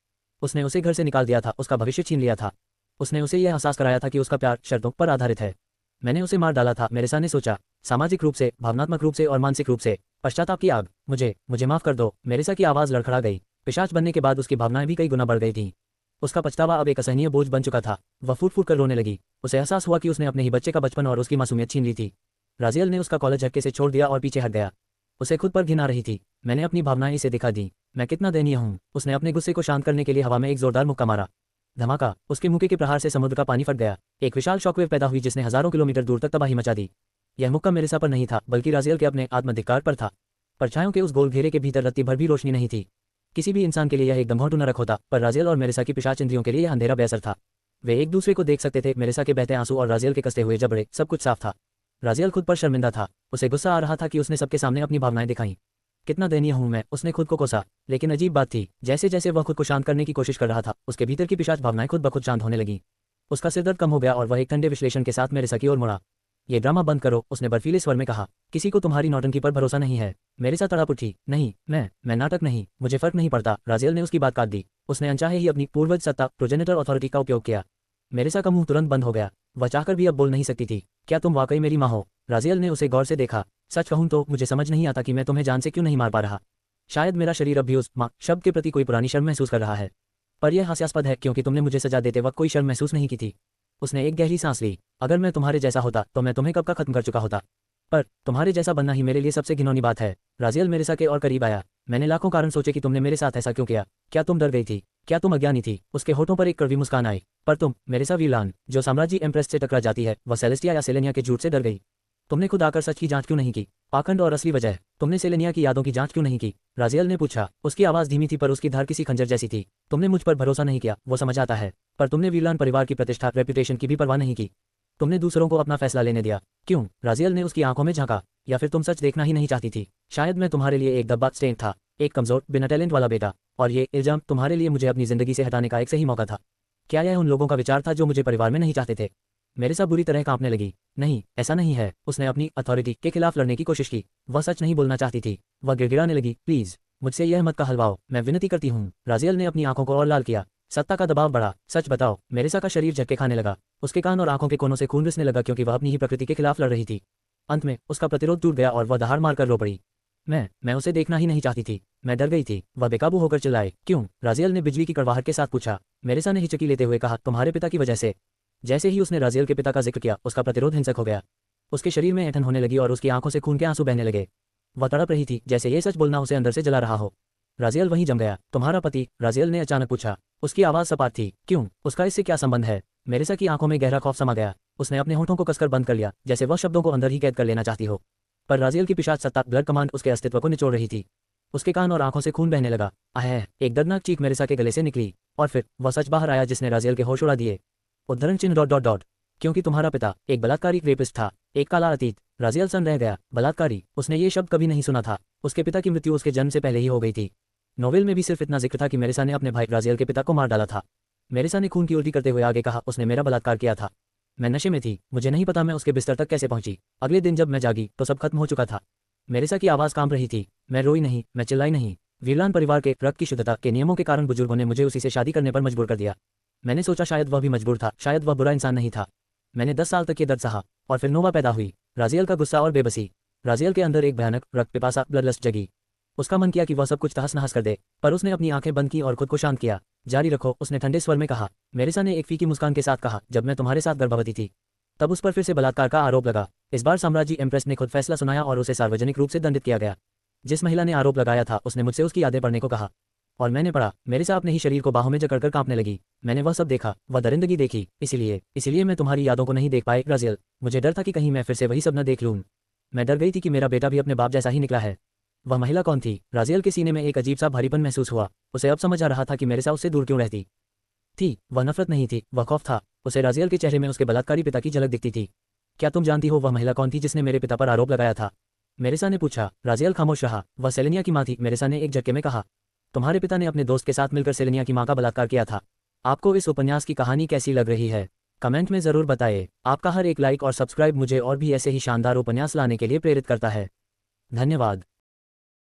उसने उसे घर से निकाल दिया था, उसका भविष्य छीन लिया था। उसने उसे यह एहसास कराया था कि उसका प्यार शर्तों पर आधारित है। मैंने उसे मार डाला था, मेरेसा ने सोचा। सामाजिक रूप से, भावनात्मक रूप से और मानसिक रूप से। पश्चाताप की आग। मुझे माफ कर दो। मेरेसा की आवाज लड़खड़ा गई। पिशाच बनने के बाद उसकी भावनाएं भी कई गुना बढ़ गई थीं। उसका पछतावा अब एक असहनीय बोझ बन चुका था। वह फूट फूट कर रोने लगी। उसे एहसास हुआ कि उसने अपने ही बच्चे का बचपन और उसकी मासूमियत छीन ली थी। राजियल ने उसका कॉलर झटके से छोड़ दिया और पीछे हट गया। उसे खुद पर घिन आ रही थी। मैंने अपनी भावनाएं इसे दिखा दी। मैं कितना दयनीय हूँ। उसने अपने गुस्से को शांत करने के लिए हवा में एक जोरदार मुक्का मारा। धमाका। उसके मुक्के के प्रहार से समुद्र का पानी फट गया। एक विशाल शॉकवेव पैदा हुई जिसने हजारों किलोमीटर दूर तक तबाही मचा दी। यह मुक्का मेरेसा पर नहीं था, बल्कि राजियल के अपने आत्मधिक्कार पर था। परछाइयों के उस गोल घेरे के भीतर रत्ती भर भी रोशनी नहीं थी। किसी भी इंसान के लिए यह एकदम घोंटू नरक होता, पर राजियल और मेरेसा की पिशाच इंद्रियों के लिए यह अंधेरा बेअसर था। वे एक दूसरे को देख सकते थे। मेरेसा के बहते आंसू और राजियल के कसते हुए जबड़े, सब कुछ साफ था। राजियल खुद पर शर्मिंदा था। उसे गुस्सा आ रहा था कि उसने सबके सामने अपनी भावनाएं दिखाईं। कितना दयनीय हूं मैं, उसने खुद को कोसा। लेकिन अजीब बात थी, जैसे जैसे वह खुद को शांत करने की कोशिश कर रहा था, उसके भीतर की पिशाच भावनाएं खुद ब खुद शांत होने लगी। उसका सिरदर्द कम हो गया और वह एक ठंडे विश्लेषण के साथ मेरेसा की ओर मुड़ा। ये ड्रामा बंद करो, उसने बर्फीले स्वर में कहा। किसी को तुम्हारी नौटंकी पर भरोसा नहीं है। मेरेसा तड़प उठी। नहीं, मैं नाटक नहीं, मुझे फर्क नहीं पड़ता। राजियल ने उसकी बात काट दी। उसने अनचाहे ही अपनी पूर्वज सत्ता, प्रोजेनेटर अथॉरिटी का उपयोग किया। मेरेसा का मुंह तुरंत बंद हो गया। वह चाहकर भी अब बोल नहीं सकती थी। क्या तुम वाकई मेरी माँ हो? राजियल ने उसे गौर से देखा। सच कहूं तो मुझे समझ नहीं आता कि मैं तुम्हें जान से क्यों नहीं मार पा रहा। शायद मेरा शरीर अब भी उस माँ शब्द के प्रति कोई पुरानी शर्म महसूस कर रहा है। पर यह हास्यास्पद है, क्योंकि तुमने मुझे सजा देते वक्त कोई शर्म महसूस नहीं की थी। उसने एक गहरी सांस ली। अगर मैं तुम्हारे जैसा होता तो मैं तुम्हें कब का खत्म कर चुका होता। पर तुम्हारे जैसा बनना ही मेरे लिए सबसे घिनौनी बात है। राजियल मेरेसा के और करीब आया। मैंने लाखों कारण सोचे कि तुमने मेरे साथ ऐसा क्यों किया। क्या तुम डर गई थी? क्या तुम अज्ञानी थी? उसके होठों पर एक कड़वी मुस्कान आई। पर तुम, मेरेसा वीलान, जो साम्राज्य एम्प्रेस से टकरा जाती है, वह सेलेस्टिया या सेलेनिया के झूठ से डर गई। तुमने खुद आकर सच की जांच क्यों नहीं की? पाखंड और असली वजह। तुमने सेलेनिया की यादों की जांच क्यों नहीं की? राजियल ने पूछा। उसकी आवाज धीमी थी, पर उसकी धार किसी खंजर जैसी थी। तुमने मुझ पर भरोसा नहीं किया, वो समझ आता है, पर तुमने वीलान परिवार की प्रतिष्ठा, रेपुटेशन की भी परवाह नहीं की। तुमने दूसरों को अपना फैसला लेने दिया। क्यों? राजियल ने उसकी आंखों में झांका। या फिर तुम सच देखना ही नहीं चाहती थी? शायद मैं तुम्हारे लिए एक दब्बा स्टेन था, एक कमजोर, बिना टैलेंट वाला बेटा, और ये इल्जाम तुम्हारे लिए मुझे अपनी जिंदगी से हटाने का एक सही मौका था। क्या यह उन लोगों का विचार था जो मुझे परिवार में नहीं चाहते थे? मेरेसा बुरी तरह कांपने लगी। नहीं, ऐसा नहीं है। उसने अपनी अथॉरिटी के खिलाफ लड़ने की कोशिश की। वह सच नहीं बोलना चाहती थी। वह गिड़गिड़ाने लगी, प्लीज मुझसे यह मत कहलवाओ, मैं विनती करती हूँ। राजियल ने अपनी आंखों को और लाल किया। सत्ता का दबाव बढ़ा। सच बताओ। मेरेसा का शरीर झटके खाने लगा। उसके कान और आंखों के कोनों से खून रिसने लगा क्योंकि वह अपनी ही प्रकृति के खिलाफ लड़ रही थी। अंत में उसका प्रतिरोध टूट गया और वह दहाड़ मारकर रो पड़ी। मैं उसे देखना ही नहीं चाहती थी। मैं डर गई थी। वह बेकाबू होकर चिल्लाए, क्यों? राजियल ने बिजली की कड़वाहट के साथ पूछा। मेरेसा ने हिचकी लेते हुए कहा, तुम्हारे पिता की वजह से। जैसे ही उसने राजियल के पिता का जिक्र किया, उसका प्रतिरोध हिंसक हो गया। उसके शरीर में ऐंठन होने लगी और उसकी आंखों से खून के आंसू बहने लगे। वह तड़प रही थी, जैसे ये सच बोलना उसे अंदर से जला रहा हो। राजियल वहीं जम गया। तुम्हारा पति? राजियल ने अचानक पूछा। उसकी आवाज सपाट थी। क्यों? उसका इससे क्या संबंध है? मेरेसा की आंखों में गहरा खौफ समा गया। उसने अपने होठों को कसकर बंद कर लिया, जैसे वह शब्दों को अंदर ही कैद कर लेना चाहती हो। पर राजियल की पिशाच सत्ता, ब्लड कमांड उसके अस्तित्व को निचोड़ रही थी। उसके कान और आंखों से खून बहने लगा। आह! एक दर्दनाक चीख मेरेसा के गले से निकली। और फिर वह सच बाहर आया जिसने राजियल के होश उड़ा दिए। उद्धरण चिन्ह डॉट डॉट डॉट। क्योंकि तुम्हारा पिता एक बलात्कारी रेपिस्ट था। एक काला अतीत। राजियल सन रह गया। बलात्कारी? उसने ये शब्द कभी नहीं सुना था। उसके पिता की मृत्यु उसके जन्म से पहले ही हो गई थी। नोवेल में भी सिर्फ इतना जिक्र था कि मेरेसा ने अपने भाई राजियल के पिता को मार डाला था। मेरेसा ने खून की उल्टी करते हुए आगे कहा, उसने मेरा बलात्कार किया था। मैं नशे में थी। मुझे नहीं पता मैं उसके बिस्तर तक कैसे पहुंची। अगले दिन जब मैं जागी तो सब खत्म हो चुका था। मेरेसा की आवाज़ कांप रही थी। मैं रोई नहीं, मैं चिल्लाई नहीं। वीरलान परिवार के रक्त की शुद्धता के नियमों के कारण बुजुर्गों ने मुझे उसी से शादी करने पर मजबूर कर दिया। मैंने सोचा शायद वह भी मजबूर था, शायद वह बुरा इंसान नहीं था। मैंने 10 साल तक ये दर्द सहा। और फिर नोवा पैदा हुई। राजियल का गुस्सा और बेबसी। राजियल के अंदर एक भयानक रक्त पिपासा, ब्लडलस्ट जगी। उसका मन किया कि वह सब कुछ तहस नहस कर दे, पर उसने अपनी आंखें बंद की और खुद को शांत किया। जारी रखो, उसने ठंडे स्वर में कहा। मेरेसा ने एक फीकी मुस्कान के साथ कहा, जब मैं तुम्हारे साथ गर्भवती थी तब उस पर फिर से बलात्कार का आरोप लगा। इस बार साम्राज्य एम्प्रेस ने खुद फैसला सुनाया और उसे सार्वजनिक रूप से दंडित किया गया। जिस महिला ने आरोप लगाया था उसने मुझसे उसकी यादें पढ़ने को कहा और मैंने पढ़ा। मेरेसा अपने ही शरीर को बाहों में जकड़कर कांपने लगी। मैंने वह सब देखा, वह दरिंदगी देखी। इसीलिए मैं तुम्हारी यादों को नहीं देख पाई राजियल। मुझे डर था कि कहीं मैं फिर से वही सब न देख लूं। मैं डर गई थी कि मेरा बेटा भी अपने बाप जैसा ही निकला है। वह महिला कौन थी? राजियल के सीने में एक अजीब सा भारीपन महसूस हुआ। उसे अब समझ आ रहा था कि मेरेसा उससे दूर क्यों रहती थी। वह नफरत नहीं थी, वह खौफ था। उसे राजियल के चेहरे में उसके बलात्कारी पिता की झलक दिखती थी। क्या तुम जानती हो वह महिला कौन थी जिसने मेरे पिता पर आरोप लगाया था? मेरेसा ने पूछा। राजियल खामोश रहा। वह सेलेनिया की माँ थी, मेरेसा ने एक झटके में कहा। तुम्हारे पिता ने अपने दोस्त के साथ मिलकर सेलेनिया की माँ का बलात्कार किया था। आपको इस उपन्यास की कहानी कैसी लग रही है? कमेंट में ज़रूर बताइए। आपका हर एक लाइक और सब्सक्राइब मुझे और भी ऐसे ही शानदार उपन्यास लाने के लिए प्रेरित करता है। धन्यवाद।